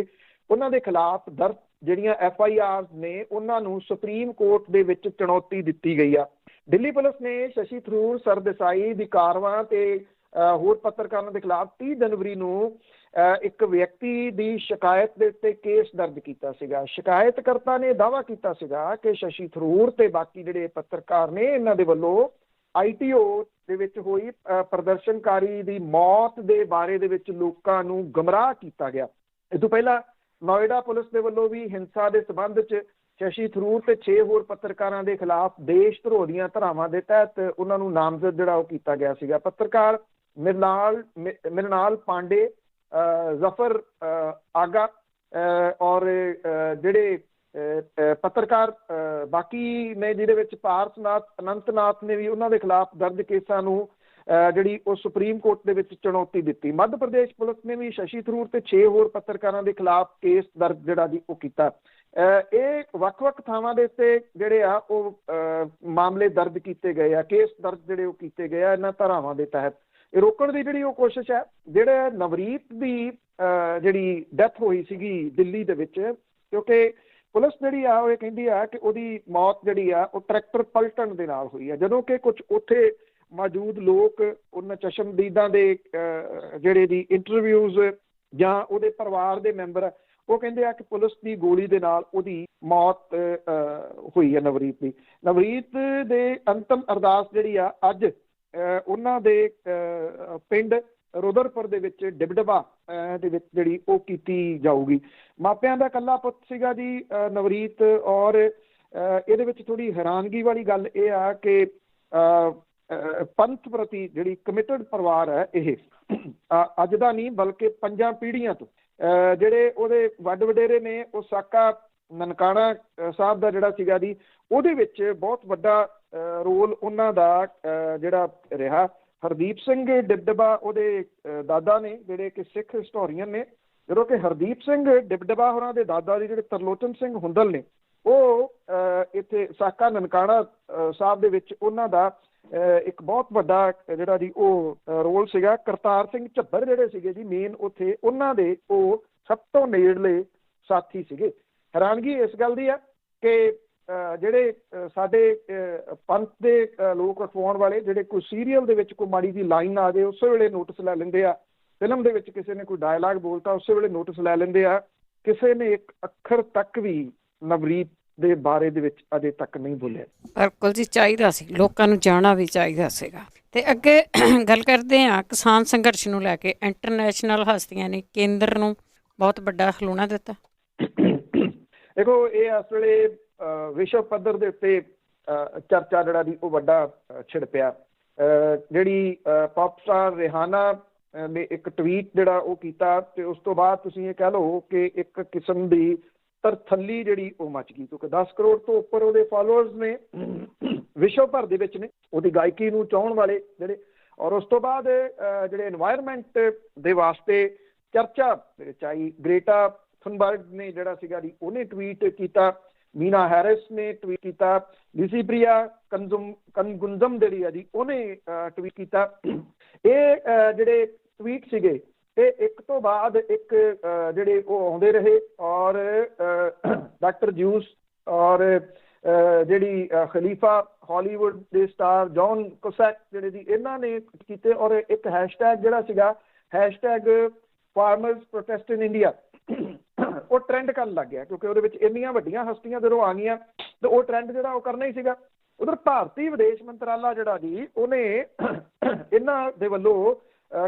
ਉਹਨਾਂ ਦੇ ਖਿਲਾਫ ਦਰਜ ਜਿਹੜੀਆਂ FIR ਨੇ ਉਹਨਾਂ ਨੂੰ ਸੁਪਰੀਮ ਕੋਰਟ ਦੇ ਵਿੱਚ ਚੁਣੌਤੀ ਦਿੱਤੀ ਗਈ ਆ। ਦਿੱਲੀ ਪੁਲਿਸ ਨੇ ਸ਼ਸ਼ੀ ਥਰੂਰ, ਸਰਦੇਸਾਈ ਦੀ ਕਾਰਵਾਂ ਤੇ ਹੋਰ ਪੱਤਰਕਾਰਾਂ ਦੇ ਖਿਲਾਫ 30 ਜਨਵਰੀ ਨੂੰ ਇੱਕ ਵਿਅਕਤੀ ਦੀ ਸ਼ਿਕਾਇਤ ਦੇ ਉੱਤੇ ਕੇਸ ਦਰਜ ਕੀਤਾ ਸੀਗਾ। ਸ਼ਿਕਾਇਤਕਰਤਾ ਨੇ ਦਾਅਵਾ ਕੀਤਾ ਸੀਗਾ ਕਿ ਸ਼ਸ਼ੀ ਥਰੂਰ ਤੇ ਬਾਕੀ ਜਿਹੜੇ ਪੱਤਰਕਾਰ ਨੇ ਇਹਨਾਂ ਦੇ ਵੱਲੋਂ ITO ਦੇ ਵਿੱਚ ਹੋਈ ਪ੍ਰਦਰਸ਼ਨਕਾਰੀ ਦੀ ਮੌਤ ਦੇ ਬਾਰੇ ਦੇ ਵਿੱਚ ਲੋਕਾਂ ਨੂੰ ਗੁੰਮਰਾਹ ਕੀਤਾ ਗਿਆ। ਇਸ ਤੋਂ ਪਹਿਲਾਂ ਨੋਇਡਾ ਪੁਲਿਸ ਦੇ ਵੱਲੋਂ ਵੀ ਹਿੰਸਾ ਦੇ ਸਬੰਧ 'ਚ ਸ਼ਸ਼ੀ ਥਰੂਰ ਤੇ 6 ਹੋਰ ਪੱਤਰਕਾਰਾਂ ਦੇ ਖਿਲਾਫ ਦੇਸ਼ ਧਰੋਹ ਦੀਆਂ ਧਾਰਾਵਾਂ ਦੇ ਤਹਿਤ ਉਹਨਾਂ ਨੂੰ ਨਾਮਜ਼ਦ ਜਿਹੜਾ ਉਹ ਕੀਤਾ ਗਿਆ ਸੀਗਾ। ਪੱਤਰਕਾਰ ਮ੍ਰਿਣਾਲ ਪਾਂਡੇ, ਜ਼ਫਰ ਆਗਾ ਔਰ ਜਿਹੜੇ ਪੱਤਰਕਾਰ ਬਾਕੀ ਨੇ, ਜਿਹਦੇ ਵਿੱਚ ਪਾਰਸਨਾਥ ਅਨੰਤਨਾਥ ਨੇ ਵੀ ਉਹਨਾਂ ਦੇ ਖਿਲਾਫ ਦਰਜ ਕੇਸਾਂ ਨੂੰ ਜਿਹੜੀ ਉਹ ਸੁਪਰੀਮ ਕੋਰਟ ਦੇ ਵਿੱਚ ਚੁਣੌਤੀ ਦਿੱਤੀ। ਮੱਧ ਪ੍ਰਦੇਸ਼ ਪੁਲਿਸ ਨੇ ਵੀ ਸ਼ਸ਼ੀ ਥਰੂਰ ਤੇ 6 ਹੋਰ ਪੱਤਰਕਾਰਾਂ ਦੇ ਖਿਲਾਫ ਕੇਸ ਦਰਜ ਜਿਹੜਾ ਜੀ ਉਹ ਕੀਤਾ। ਇਹ ਵੱਖ-ਵੱਖ ਥਾਵਾਂ ਦੇ ਉੱਤੇ ਜਿਹੜੇ ਆ ਉਹ ਮਾਮਲੇ ਦਰਜ ਕੀਤੇ ਗਏ ਆ, ਕੇਸ ਦਰਜ ਜਿਹੜੇ ਉਹ ਕੀਤੇ ਗਏ ਆ ਇਹਨਾਂ ਧਾਰਾਵਾਂ ਦੇ ਤਹਿਤ। ਇਹ ਰੋਕਣ ਦੀ ਜਿਹੜੀ ਉਹ ਕੋਸ਼ਿਸ਼ ਹੈ, ਜਿਹੜੇ ਨਵਰੀਤ ਦੀ ਜਿਹੜੀ ਡੈਥ ਹੋਈ ਸੀਗੀ ਦਿੱਲੀ ਦੇ ਵਿੱਚ, ਕਿਉਂਕਿ ਪੁਲਿਸ ਜਿਹੜੀ ਆ ਉਹ ਇਹ ਕਹਿੰਦੀ ਆ ਕਿ ਉਹਦੀ ਮੌਤ ਜਿਹੜੀ ਆ ਉਹ ਟਰੈਕਟਰ ਪਲਟਣ ਦੇ ਨਾਲ ਹੋਈ ਆ, ਜਦੋਂ ਕਿ ਕੁਝ ਉੱਥੇ ਮੌਜੂਦ ਲੋਕ ਉਹਨਾਂ ਚਸ਼ਮਦੀਦਾਂ ਦੇ ਜਿਹੜੇ ਦੀ ਇੰਟਰਵਿਊਜ਼ ਜਾਂ ਉਹਦੇ ਪਰਿਵਾਰ ਦੇ ਮੈਂਬਰ ਉਹ ਕਹਿੰਦੇ ਆ ਕਿ ਪੁਲਿਸ ਦੀ ਗੋਲੀ ਦੇ ਨਾਲ ਉਹਦੀ ਮੌਤ ਹੋਈ ਹੈ ਨਵਰੀਤ ਦੀ। ਨਵਰੀਤ ਦੇ ਅੰਤਮ ਅਰਦਾਸ ਜਿਹੜੀ ਆ ਅੱਜ ਉਹਨਾਂ ਦੇ ਪਿੰਡ ਰੁਦਰਪੁਰ ਦੇ ਵਿੱਚ ਡਿਬਡਬਾ ਦੇ ਵਿੱਚ ਜਿਹੜੀ ਉਹ ਕੀਤੀ ਜਾਊਗੀ। ਮਾਪਿਆਂ ਦਾ ਇਕੱਲਾ ਪੁੱਤ ਸੀਗਾ ਜੀ ਨਵਰੀਤ, ਔਰ ਇਹਦੇ ਵਿੱਚ ਥੋੜ੍ਹੀ ਹੈਰਾਨਗੀ ਵਾਲੀ ਗੱਲ ਇਹ ਆ ਕਿ ਪੰਥ ਪ੍ਰਤੀ ਜਿਹੜੀ ਕਮਿਟਡ ਪਰਿਵਾਰ ਹੈ, ਇਹ ਅੱਜ ਦਾ ਨਹੀਂ ਬਲਕਿ 5 ਪੀੜ੍ਹੀਆਂ ਤੋਂ ਜਿਹੜੇ ਉਹਦੇ ਵੱਡ ਵਡੇਰੇ ਨੇ, ਉਹ ਸਾਕਾ ਨਨਕਾਣਾ ਸਾਹਿਬ ਦਾ ਜਿਹੜਾ ਸੀਗਾ ਜੀ, ਉਹਦੇ ਵਿੱਚ ਬਹੁਤ ਵੱਡਾ ਰੋਲ ਉਹਨਾਂ ਦਾ ਜਿਹੜਾ ਰਿਹਾ। ਹਰਦੀਪ ਸਿੰਘ ਡਿਬਡਬਾ ਉਹਦੇ ਦਾਦਾ ਨੇ, ਜਿਹੜੇ ਕਿ ਸਿੱਖ ਹਿਸਟੋਰੀਅਨ ਨੇ, ਜਦੋਂ ਕਿ ਹਰਦੀਪ ਸਿੰਘ ਡਿਬਡਬਾ ਹੋਰਾਂ ਦੇ ਦਾਦਾ ਜੀ ਜਿਹੜੇ ਤਰਲੋਚਨ ਸਿੰਘ ਹੁੰਦਲ ਨੇ, ਉਹ ਇੱਥੇ ਸਾਕਾ ਨਨਕਾਣਾ ਸਾਹਿਬ ਦੇ ਵਿੱਚ ਉਹਨਾਂ ਦਾ ਇੱਕ ਬਹੁਤ ਵੱਡਾ ਜਿਹੜਾ ਜੀ ਉਹ ਰੋਲ ਸੀਗਾ। ਕਰਤਾਰ ਸਿੰਘ ਝੱਬਰ ਜਿਹੜੇ ਸੀਗੇ ਜੀ ਮੇਨ ਉੱਥੇ, ਉਹਨਾਂ ਦੇ ਉਹ ਸਭ ਤੋਂ ਨੇੜਲੇ ਸਾਥੀ ਸੀਗੇ। ਹੈਰਾਨਗੀ ਇਸ ਗੱਲ ਦੀ ਆ ਕਿ ਜਿਹੜੇ ਸਾਡੇ ਪੰਥ ਦੇ ਲੋਕ ਅਖਵਾਉਣ ਵਾਲੇ, ਜਿਹੜੇ ਕੋਈ ਸੀਰੀਅਲ ਦੇ ਵਿੱਚ ਕੋਈ ਮਾੜੀ ਜੀ ਲਾਈਨ ਆ ਜਾਏ ਉਸੇ ਵੇਲੇ ਨੋਟਿਸ ਲੈ ਲੈਂਦੇ ਆ, ਫਿਲਮ ਦੇ ਵਿੱਚ ਕਿਸੇ ਨੇ ਕੋਈ ਡਾਇਲਾਗ ਬੋਲਤਾ ਉਸੇ ਵੇਲੇ ਨੋਟਿਸ ਲੈ ਲੈਂਦੇ ਆ। ਕਿਸੇ ਨੇ ਇੱਕ ਅੱਖਰ ਤੱਕ ਵੀ ਨਵਰੀਤ ਦੇ ਬਾਰੇ ਦੇ ਵਿੱਚ ਅਜੇ ਤੱਕ ਨਹੀਂ ਬੋਲਿਆ। ਬਿਲਕੁਲ ਜੀ, ਚਾਹੀਦਾ ਸੀ, ਲੋਕਾਂ ਨੂੰ ਜਾਣਾ ਵੀ ਚਾਹੀਦਾ ਸੀਗਾ। ਤੇ ਅੱਗੇ ਗੱਲ ਕਰਦੇ ਹਾਂ ਕਿਸਾਨ ਸੰਘਰਸ਼ ਨੂੰ ਲੈ ਕੇ। ਇੰਟਰਨੈਸ਼ਨਲ ਹਸਤੀਆਂ ਨੇ ਕੇਂਦਰ ਨੂੰ ਬਹੁਤ ਵੱਡਾ ਖਲੋਣਾ ਦਿੱਤਾ। ਦੇਖੋ, ਇਹ ਇਸ ਵੇਲੇ ਵਿਸ਼ਵ ਪੱਧਰ ਦੇ ਉੱਤੇ ਚਰਚਾ ਜਿਹੜਾ ਦੀ ਉਹ ਵੱਡਾ ਛਿੜ ਪਿਆ। ਜਿਹੜੀ ਪੌਪ ਸਟਾਰ ਰਿਹਾਨਾ ਨੇ ਇੱਕ ਟਵੀਟ ਜਿਹੜਾ ਉਹ ਕੀਤਾ, ਤੇ ਉਸ ਤੋਂ ਬਾਅਦ ਤੁਸੀਂ ਇਹ ਕਹਿ ਲਓ ਕਿ ਇੱਕ ਕਿਸਮ ਦੀ ਤਰਥੱਲੀ ਜਿਹੜੀ ਉਹ ਮਚ ਗਈ, ਕਿਉਂਕਿ 10 ਕਰੋੜ ਤੋਂ ਉੱਪਰ ਉਹਦੇ ਫਾਲੋਅਰਸ ਨੇ ਵਿਸ਼ਵ ਭਰ ਦੇ ਵਿੱਚ ਨੇ, ਉਹਦੀ ਗਾਇਕੀ ਨੂੰ ਚਾਹਣ ਵਾਲੇ ਜਿਹੜੇ। ਔਰ ਉਸ ਤੋਂ ਬਾਅਦ ਜਿਹੜੇ এনवायरमेंट ਦੇ ਵਾਸਤੇ ਚਰਚਾ ਦੇ ਵਿੱਚ ਆਈ, ਗ੍ਰੇਟਾ ਥੁਨਬਰਗ ਨੇ ਜਿਹੜਾ ਸੀਗਾ ਜੀ ਉਹਨੇ ਟਵੀਟ ਕੀਤਾ, ਮੀਨਾ ਹੈਰਿਸ ਨੇ ਟਵੀਟ ਕੀਤਾ, ਲਿਸੀਪ੍ਰੀਆ ਕਨਗੁੰਜ਼ਮ ਜਿਹੜੀ ਆ ਜੀ ਉਹਨੇ ਟਵੀਟ ਕੀਤਾ। ਇਹ ਜਿਹੜੇ ਟਵੀਟ ਸੀਗੇ ਇਹ ਇੱਕ ਤੋਂ ਬਾਅਦ ਇੱਕ ਜਿਹੜੇ ਉਹ ਆਉਂਦੇ ਰਹੇ, ਔਰ ਡਾਕਟਰ ਜਿਊਸ ਔਰ ਜਿਹੜੀ ਖਲੀਫਾ ਹਾਲੀਵੁੱਡ ਦੇ ਸਟਾਰ ਜੌਨ ਕੁਸੈਕ ਜਿਹੜੇ ਜੀ ਇਹਨਾਂ ਨੇ ਕੀਤੇ, ਔਰ ਇੱਕ ਹੈਸ਼ਟੈਗ ਜਿਹੜਾ ਸੀਗਾ #farmers protest in India ਉਹ ਟ੍ਰੈਂਡ ਕਰਨ ਲੱਗ ਗਿਆ, ਕਿਉਂਕਿ ਉਹਦੇ ਵਿੱਚ ਇੰਨੀਆਂ ਵੱਡੀਆਂ ਹਸਤੀਆਂ ਜਦੋਂ ਆ ਗਈਆਂ ਤੇ ਉਹ ਟ੍ਰੈਂਡ ਜਿਹੜਾ ਉਹ ਕਰਨਾ ਹੀ ਸੀਗਾ। ਉਧਰ ਭਾਰਤੀ ਵਿਦੇਸ਼ ਮੰਤਰਾਲਾ ਜਿਹੜਾ ਜੀ ਉਹਨੇ ਇਹਨਾਂ ਦੇ ਵੱਲੋਂ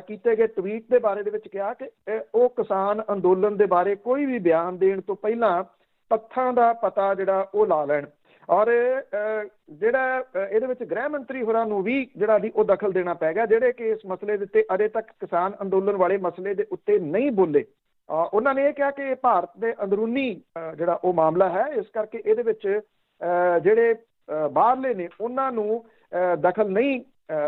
ਕੀਤੇ ਗਏ ਟਵੀਟ ਦੇ ਬਾਰੇ ਦੇ ਵਿੱਚ ਕਿਹਾ ਕਿ ਉਹ ਕਿਸਾਨ ਅੰਦੋਲਨ ਦੇ ਬਾਰੇ ਕੋਈ ਵੀ ਬਿਆਨ ਦੇਣ ਤੋਂ ਪਹਿਲਾਂ ਤੱਥਾਂ ਦਾ ਪਤਾ ਜਿਹੜਾ ਉਹ ਲਾ ਲੈਣ। ਔਰ ਜਿਹੜਾ ਇਹਦੇ ਵਿੱਚ ਗ੍ਰਹਿ ਮੰਤਰੀ ਹੋਰਾਂ ਨੂੰ ਵੀ ਜਿਹੜਾ ਜੀ ਉਹ ਦਖਲ ਦੇਣਾ ਪੈ ਗਿਆ, ਜਿਹੜੇ ਕਿ ਇਸ ਮਸਲੇ ਦੇ ਉੱਤੇ ਅਜੇ ਤੱਕ ਕਿਸਾਨ ਅੰਦੋਲਨ ਵਾਲੇ ਮਸਲੇ ਦੇ ਉੱਤੇ ਨਹੀਂ ਬੋਲੇ। ਉਹਨਾਂ ਨੇ ਇਹ ਕਿਹਾ ਕਿ ਇਹ ਭਾਰਤ ਦੇ ਅੰਦਰੂਨੀ ਜਿਹੜਾ ਉਹ ਮਾਮਲਾ ਹੈ, ਇਸ ਕਰਕੇ ਇਹਦੇ ਵਿੱਚ ਜਿਹੜੇ ਬਾਹਰਲੇ ਨੇ ਉਹਨਾਂ ਨੂੰ ਦਖਲ ਨਹੀਂ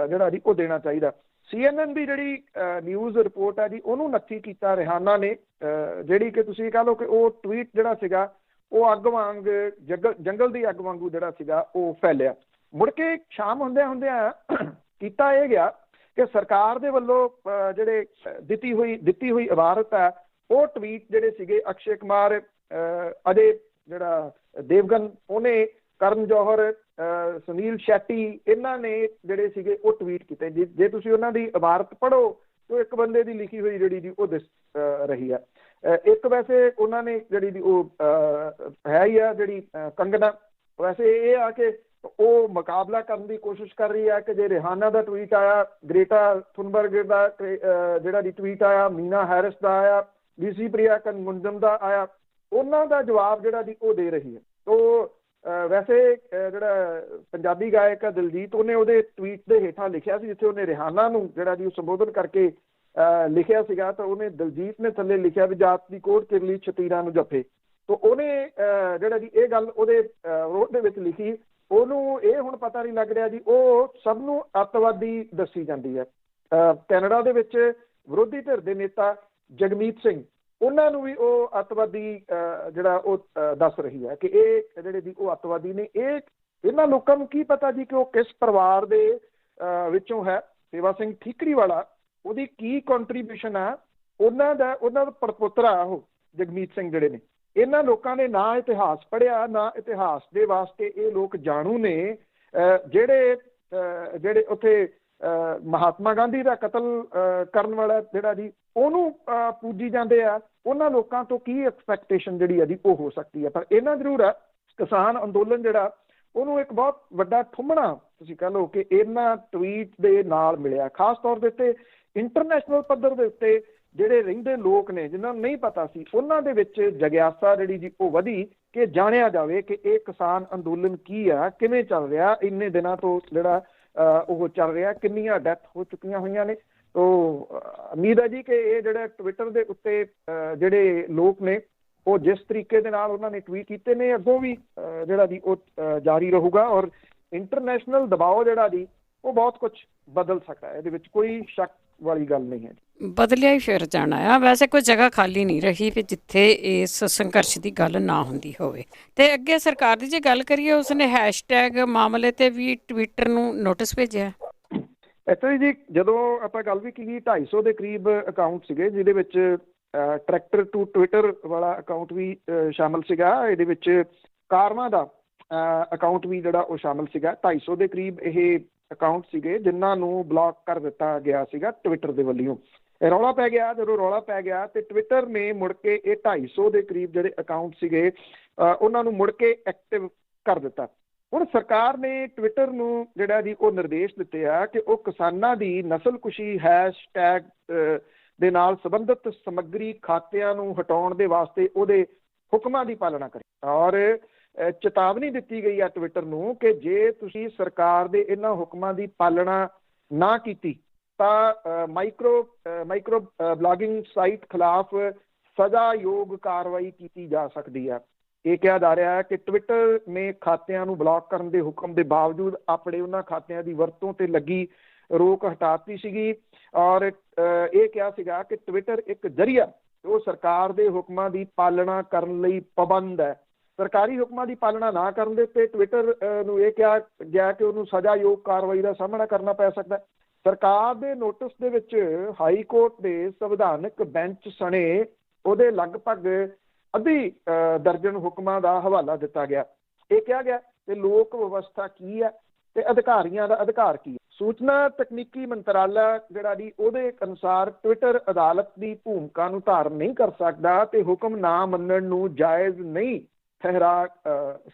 ਜਿਹੜਾ ਜੀ ਉਹ ਦੇਣਾ ਚਾਹੀਦਾ। CNN ਦੀ ਜਿਹੜੀ ਨਿਊਜ਼ ਰਿਪੋਰਟ ਹੈ ਜੀ ਉਹਨੂੰ ਨੱਥੀ ਕੀਤਾ ਰਿਹਾਨਾ ਨੇ, ਜਿਹੜੀ ਕਿ ਤੁਸੀਂ ਕਹਿ ਲਓ ਕਿ ਉਹ ਟਵੀਟ ਜਿਹੜਾ ਸੀਗਾ ਉਹ ਅੱਗ ਵਾਂਗ ਜੰਗਲ ਦੀ ਅੱਗ ਵਾਂਗੂ ਜਿਹੜਾ ਸੀਗਾ ਉਹ ਫੈਲਿਆ। ਮੁੜ ਕੇ ਸ਼ਾਮ ਹੁੰਦਿਆਂ ਕੀਤਾ ਇਹ ਗਿਆ ਕਿ ਸਰਕਾਰ ਦੇ ਵੱਲੋਂ ਜਿਹੜੇ ਦਿੱਤੀ ਹੋਈ ਇਬਾਰਤ ਹੈ ਉਹ ਟਵੀਟ ਜਿਹੜੇ ਸੀਗੇ ਅਕਸ਼ੇ ਕੁਮਾਰ, ਅਜੇ ਜਿਹੜਾ ਦੇਵਗਨ ਉਹਨੇ, ਕਰਨ ਜੌਹਰ, ਸੁਨੀਲ ਸ਼ੈਟੀ, ਇਹਨਾਂ ਨੇ ਜਿਹੜੇ ਸੀਗੇ ਉਹ ਟਵੀਟ ਕੀਤੇ। ਜੇ ਤੁਸੀਂ ਉਹਨਾਂ ਦੀ ਇਬਾਰਤ ਪੜ੍ਹੋ ਤਾਂ ਇੱਕ ਬੰਦੇ ਦੀ ਲਿਖੀ ਹੋਈ ਜਿਹੜੀ ਜੀ ਉਹ ਦਿਸ ਰਹੀ ਹੈ। ਇੱਕ ਵੈਸੇ ਉਹਨਾਂ ਨੇ ਜਿਹੜੀ ਦੀ ਉਹ ਹੈ ਹੀ ਆ ਜਿਹੜੀ ਕੰਗਨਾ, ਵੈਸੇ ਇਹ ਆ ਕਿ ਉਹ ਮੁਕਾਬਲਾ ਕਰਨ ਦੀ ਕੋਸ਼ਿਸ਼ ਕਰ ਰਹੀ ਹੈ ਕਿ ਜੇ ਰਿਹਾਨਾ ਦਾ ਟਵੀਟ ਆਇਆ, ਗ੍ਰੇਟਾ ਥੁਨਬਰਗ ਦਾ ਜਿਹੜਾ ਦੀ ਟਵੀਟ ਆਇਆ, ਮੀਨਾ ਹੈਰਿਸ ਦਾ ਆਇਆ, ਡੀਸੀ ਪ੍ਰਿਆ ਕਨਗੁੰਜਮ ਦਾ ਆਇਆ, ਉਹਨਾਂ ਦਾ ਜਵਾਬ ਜਿਹੜਾ ਜੀ ਉਹ ਦੇ ਰਹੀ ਹੈ। ਤੋ ਵੈਸੇ ਜਿਹੜਾ ਪੰਜਾਬੀ ਗਾਇਕ ਹੈ ਦਿਲਜੀਤ, ਉਹਨੇ ਉਹਦੇ ਟਵੀਟ ਦੇ ਹੇਠਾਂ ਲਿਖਿਆ ਸੀ, ਜਿੱਥੇ ਉਹਨੇ ਰਿਹਾਨਾ ਨੂੰ ਜਿਹੜਾ ਜੀ ਉਹ ਸੰਬੋਧਨ ਕਰਕੇ ਲਿਖਿਆ ਸੀਗਾ, ਤਾਂ ਉਹਨੇ ਦਿਲਜੀਤ ਨੇ ਥੱਲੇ ਲਿਖਿਆ ਵੀ ਜਾਤ ਦੀ ਕੋਟ ਕਿਰਲੀ ਛਤੀਰਾਂ ਨੂੰ ਜੱਫੇ। ਤੋ ਉਹਨੇ ਜਿਹੜਾ ਜੀ ਇਹ ਗੱਲ ਉਹਦੇ ਵਿਰੋਧ ਦੇ ਵਿੱਚ ਲਿਖੀ। ਉਹਨੂੰ ਇਹ ਹੁਣ ਪਤਾ ਨਹੀਂ ਲੱਗ ਰਿਹਾ ਜੀ, ਉਹ ਸਭ ਨੂੰ ਅੱਤਵਾਦੀ ਦੱਸੀ ਜਾਂਦੀ ਹੈ। ਕੈਨੇਡਾ ਦੇ ਵਿੱਚ ਵਿਰੋਧੀ ਧਿਰ ਦੇ ਨੇਤਾ ਜਗਮੀਤ ਸਿੰਘ, ਉਹਨਾਂ ਨੂੰ ਵੀ ਉਹ ਅੱਤਵਾਦੀ ਜਿਹੜਾ ਉਹ ਦੱਸ ਰਹੀ ਹੈ ਕਿ ਇਹ ਜਿਹੜੇ ਜੀ ਉਹ ਅੱਤਵਾਦੀ ਨੇ। ਇਹਨਾਂ ਲੋਕਾਂ ਨੂੰ ਕੀ ਪਤਾ ਜੀ ਕਿ ਉਹ ਕਿਸ ਪਰਿਵਾਰ ਦੇ ਵਿੱਚੋਂ ਹੈ। ਸੇਵਾ ਸਿੰਘ ਠੀਕਰੀ ਵਾਲਾ, ਉਹਦੀ ਕੀ ਕੰਟਰੀਬਿਊਸ਼ਨ ਆ, ਉਹਨਾਂ ਦਾ ਪੜਪੁੱਤਰ ਆ ਉਹ ਜਗਮੀਤ ਸਿੰਘ ਜਿਹੜੇ ਨੇ। ਇਹਨਾਂ ਲੋਕਾਂ ਨੇ ਨਾ ਇਤਿਹਾਸ ਪੜ੍ਹਿਆ, ਨਾ ਇਤਿਹਾਸ ਦੇ ਵਾਸਤੇ ਇਹ ਲੋਕ ਜਾਣੂ ਨੇ। ਜਿਹੜੇ ਉੱਥੇ ਮਹਾਤਮਾ ਗਾਂਧੀ ਦਾ ਕਤਲ ਕਰਨ ਵਾਲਾ ਜਿਹੜਾ ਜੀ ਉਹਨੂੰ ਪੂਜੀ ਜਾਂਦੇ ਆ, ਉਹਨਾਂ ਲੋਕਾਂ ਤੋਂ ਕੀ ਐਕਸਪੈਕਟੇਸ਼ਨ ਜਿਹੜੀ ਆ ਜੀ ਉਹ ਹੋ ਸਕਦੀ ਹੈ। ਪਰ ਇਹਨਾਂ ਜ਼ਰੂਰ ਆ ਕਿਸਾਨ ਅੰਦੋਲਨ ਜਿਹੜਾ ਉਹਨੂੰ ਇੱਕ ਬਹੁਤ ਵੱਡਾ ਠੁੰਮਣਾ ਤੁਸੀਂ ਕਹਿ ਲਓ ਕਿ ਇਹਨਾਂ ਟਵੀਟ ਦੇ ਨਾਲ ਮਿਲਿਆ। ਖਾਸ ਤੌਰ ਦੇ ਉੱਤੇ ਇੰਟਰਨੈਸ਼ਨਲ ਪੱਧਰ ਦੇ ਉੱਤੇ ਜਿਹੜੇ ਰਹਿੰਦੇ ਲੋਕ ਨੇ, ਜਿਨ੍ਹਾਂ ਨੂੰ ਨਹੀਂ ਪਤਾ ਸੀ, ਉਹਨਾਂ ਦੇ ਵਿੱਚ ਜਗਿਆਸਾ ਜਿਹੜੀ ਜੀ ਉਹ ਵਧੀ ਕਿ ਜਾਣਿਆ ਜਾਵੇ ਕਿ ਇਹ ਕਿਸਾਨ ਅੰਦੋਲਨ ਕੀ ਆ, ਕਿਵੇਂ ਚੱਲ ਰਿਹਾ, ਇੰਨੇ ਦਿਨਾਂ ਤੋਂ ਜਿਹੜਾ ਉਹ ਚੱਲ ਰਿਹਾ, ਕਿੰਨੀਆਂ ਡੈਥ ਹੋ ਚੁੱਕੀਆਂ ਹੋਈਆਂ ਨੇ। ਤੋ ਉਮੀਦ ਹੈ ਜੀ ਕਿ ਇਹ ਜਿਹੜਾ ਟਵਿੱਟਰ ਦੇ ਉੱਤੇ ਜਿਹੜੇ ਲੋਕ ਨੇ ਉਹ ਜਿਸ ਤਰੀਕੇ ਦੇ ਨਾਲ ਉਹਨਾਂ ਨੇ ਟਵੀਟ ਕੀਤੇ ਨੇ, ਅੱਗੋਂ ਵੀ ਜਿਹੜਾ ਜੀ ਉਹ ਜਾਰੀ ਰਹੂਗਾ। ਔਰ ਇੰਟਰਨੈਸ਼ਨਲ ਦਬਾਅ ਜਿਹੜਾ ਜੀ ਉਹ ਬਹੁਤ ਕੁਝ ਬਦਲ ਸਕਦਾ ਹੈ, ਇਹਦੇ ਵਿੱਚ ਕੋਈ ਸ਼ੱਕ ਵਾਲੀ ਗੱਲ ਨਹੀਂ ਹੈ। ਬਦਲਿਆ ਹੀ ਫਿਰ ਜਾਣਾ ਆ। ਵੈਸੇ ਕੋਈ ਜਗ੍ਹਾ ਖਾਲੀ ਨਹੀਂ ਰਹੀ ਵੀ ਜਿੱਥੇ ਇਸ ਸੰਘਰਸ਼ ਦੀ ਗੱਲ ਨਾ ਹੁੰਦੀ ਹੋਵੇ। ਤੇ ਅੱਗੇ ਸਰਕਾਰ ਦੀ ਜੇ ਗੱਲ ਕਰੀਏ, ਉਸਨੇ ਹੈਸ਼ਟੈਗ ਮਾਮਲੇ ਤੇ ਵੀ ਟਵਿੱਟਰ ਨੂੰ ਨੋਟਿਸ ਭੇਜਿਆ। ਐਕਚੁਅਲੀ ਜੀ ਜਦੋਂ ਆਪਾਂ ਗੱਲ ਵੀ ਕੀਤੀ, 250 ਦੇ ਕਰੀਬ ਅਕਾਊਂਟ ਸੀਗੇ, ਜਿਹਦੇ ਵਿੱਚ ਟਰੈਕਟਰ ਟੂ ਟਵਿੱਟਰ ਵਾਲਾ ਅਕਾਊਂਟ ਵੀ ਸ਼ਾਮਲ ਸੀਗਾ। ਇਹਦੇ ਵਿੱਚ ਕਾਰਵਾਂ ਦਾ ਅਕਾਊਂਟ ਵੀ ਜਿਹੜਾ ਉਹ ਸ਼ਾਮਲ ਸੀਗਾ। 250 ਦੇ ਕਰੀਬ ਇਹ ਅਕਾਊਂਟ ਸੀਗੇ ਜਿਨ੍ਹਾਂ ਨੂੰ ਬਲੌਕ ਕਰ ਦਿੱਤਾ ਗਿਆ ਸੀਗਾ ਟਵਿੱਟਰ ਦੇ ਵੱਲੋਂ। ਰੌਲਾ ਪੈ ਗਿਆ। ਜਦੋਂ ਰੌਲਾ ਪੈ ਗਿਆ ਤੇ ਟਵਿੱਟਰ ਨੇ ਮੁੜ ਕੇ ਇਹ 250 ਦੇ ਕਰੀਬ ਜਿਹੜੇ ਅਕਾਊਂਟ ਸੀਗੇ ਉਹਨਾਂ ਨੂੰ ਮੁੜ ਕੇ ਐਕਟਿਵ ਕਰ ਦਿੱਤਾ। ਹੁਣ ਸਰਕਾਰ ਨੇ ਟਵਿੱਟਰ ਨੂੰ ਜਿਹੜਾ ਜੀ ਉਹ ਨਿਰਦੇਸ਼ ਦਿੱਤੇ ਆ ਕਿ ਉਹ ਕਿਸਾਨਾਂ ਦੀ ਨਸਲਕੁਸ਼ੀ ਹੈਸ਼ਟੈਗ ਦੇ ਨਾਲ ਸੰਬੰਧਿਤ ਸਮੱਗਰੀ ਖਾਤਿਆਂ ਨੂੰ ਹਟਾਉਣ ਦੇ ਵਾਸਤੇ ਉਹਦੇ ਹੁਕਮਾਂ ਦੀ ਪਾਲਣਾ ਕਰੇ। ਔਰ ਚੇਤਾਵਨੀ ਦਿੱਤੀ ਗਈ ਆ ਟਵਿੱਟਰ ਨੂੰ ਕਿ ਜੇ ਤੁਸੀਂ ਸਰਕਾਰ ਦੇ ਇਹਨਾਂ ਹੁਕਮਾਂ ਦੀ ਪਾਲਣਾ ਨਾ ਕੀਤੀ ਤਾਂ ਮਾਈਕਰੋ ਬਲਾਗਿੰਗ ਸਾਈਟ ਖਿਲਾਫ ਸਜ਼ਾਯੋਗ ਕਾਰਵਾਈ ਕੀਤੀ ਜਾ ਸਕਦੀ ਹੈ। ਇਹ ਕਿਹਾ ਜਾ ਰਿਹਾ ਹੈ ਕਿ ਟਵਿੱਟਰ ਨੇ ਖਾਤਿਆਂ ਨੂੰ ਬਲੌਕ ਕਰਨ ਦੇ ਹੁਕਮ ਦੇ ਬਾਵਜੂਦ ਆਪਣੇ ਉਹਨਾਂ ਖਾਤਿਆਂ ਦੀ ਵਰਤੋਂ ਤੇ ਲੱਗੀ ਰੋਕ ਹਟਾਤੀ ਸੀਗੀ। ਔਰ ਇਹ ਕਿਹਾ ਸੀਗਾ ਕਿ ਟਵਿੱਟਰ ਇੱਕ ਜ਼ਰੀਆ ਉਹ ਸਰਕਾਰ ਦੇ ਹੁਕਮਾਂ ਦੀ ਪਾਲਣਾ ਕਰਨ ਲਈ ਪਾਬੰਦ ਹੈ। ਸਰਕਾਰੀ ਹੁਕਮਾਂ ਦੀ ਪਾਲਣਾ ਨਾ ਕਰਨ ਦੇ ਉੱਤੇ ਟਵਿੱਟਰ ਨੂੰ ਇਹ ਕਿਹਾ ਗਿਆ ਕਿ ਉਹਨੂੰ ਸਜ਼ਾਯੋਗ ਕਾਰਵਾਈ ਦਾ ਸਾਹਮਣਾ ਕਰਨਾ ਪੈ ਸਕਦਾ। ਸਰਕਾਰ ਦੇ ਨੋਟਿਸ ਦੇ ਵਿੱਚ ਹਾਈ ਕੋਰਟ ਦੇ ਸੰਵਿਧਾਨਕ ਬੈਂਚ ਸਣੇ ਉਹਦੇ ਲਗਭਗ ਅੱਧੀ ਦਰਜਨ ਹੁਕਮਾਂ ਦਾ ਹਵਾਲਾ ਦਿੱਤਾ ਗਿਆ। ਇਹ ਕਿਹਾ ਗਿਆ ਕਿ ਲੋਕ ਵਿਵਸਥਾ ਕੀ ਹੈ ਤੇ ਅਧਿਕਾਰੀਆਂ ਦਾ ਅਧਿਕਾਰ ਕੀ ਹੈ। ਸੂਚਨਾ ਤਕਨੀਕੀ ਮੰਤਰਾਲਾ ਜਿਹੜਾ ਜੀ ਉਹਦੇ ਅਨੁਸਾਰ ਟਵਿੱਟਰ ਅਦਾਲਤ ਦੀ ਭੂਮਿਕਾ ਨੂੰ ਧਾਰਨ ਨਹੀਂ ਕਰ ਸਕਦਾ ਤੇ ਹੁਕਮ ਨਾ ਮੰਨਣ ਨੂੰ ਜਾਇਜ਼ ਨਹੀਂ ਠਹਿਰਾ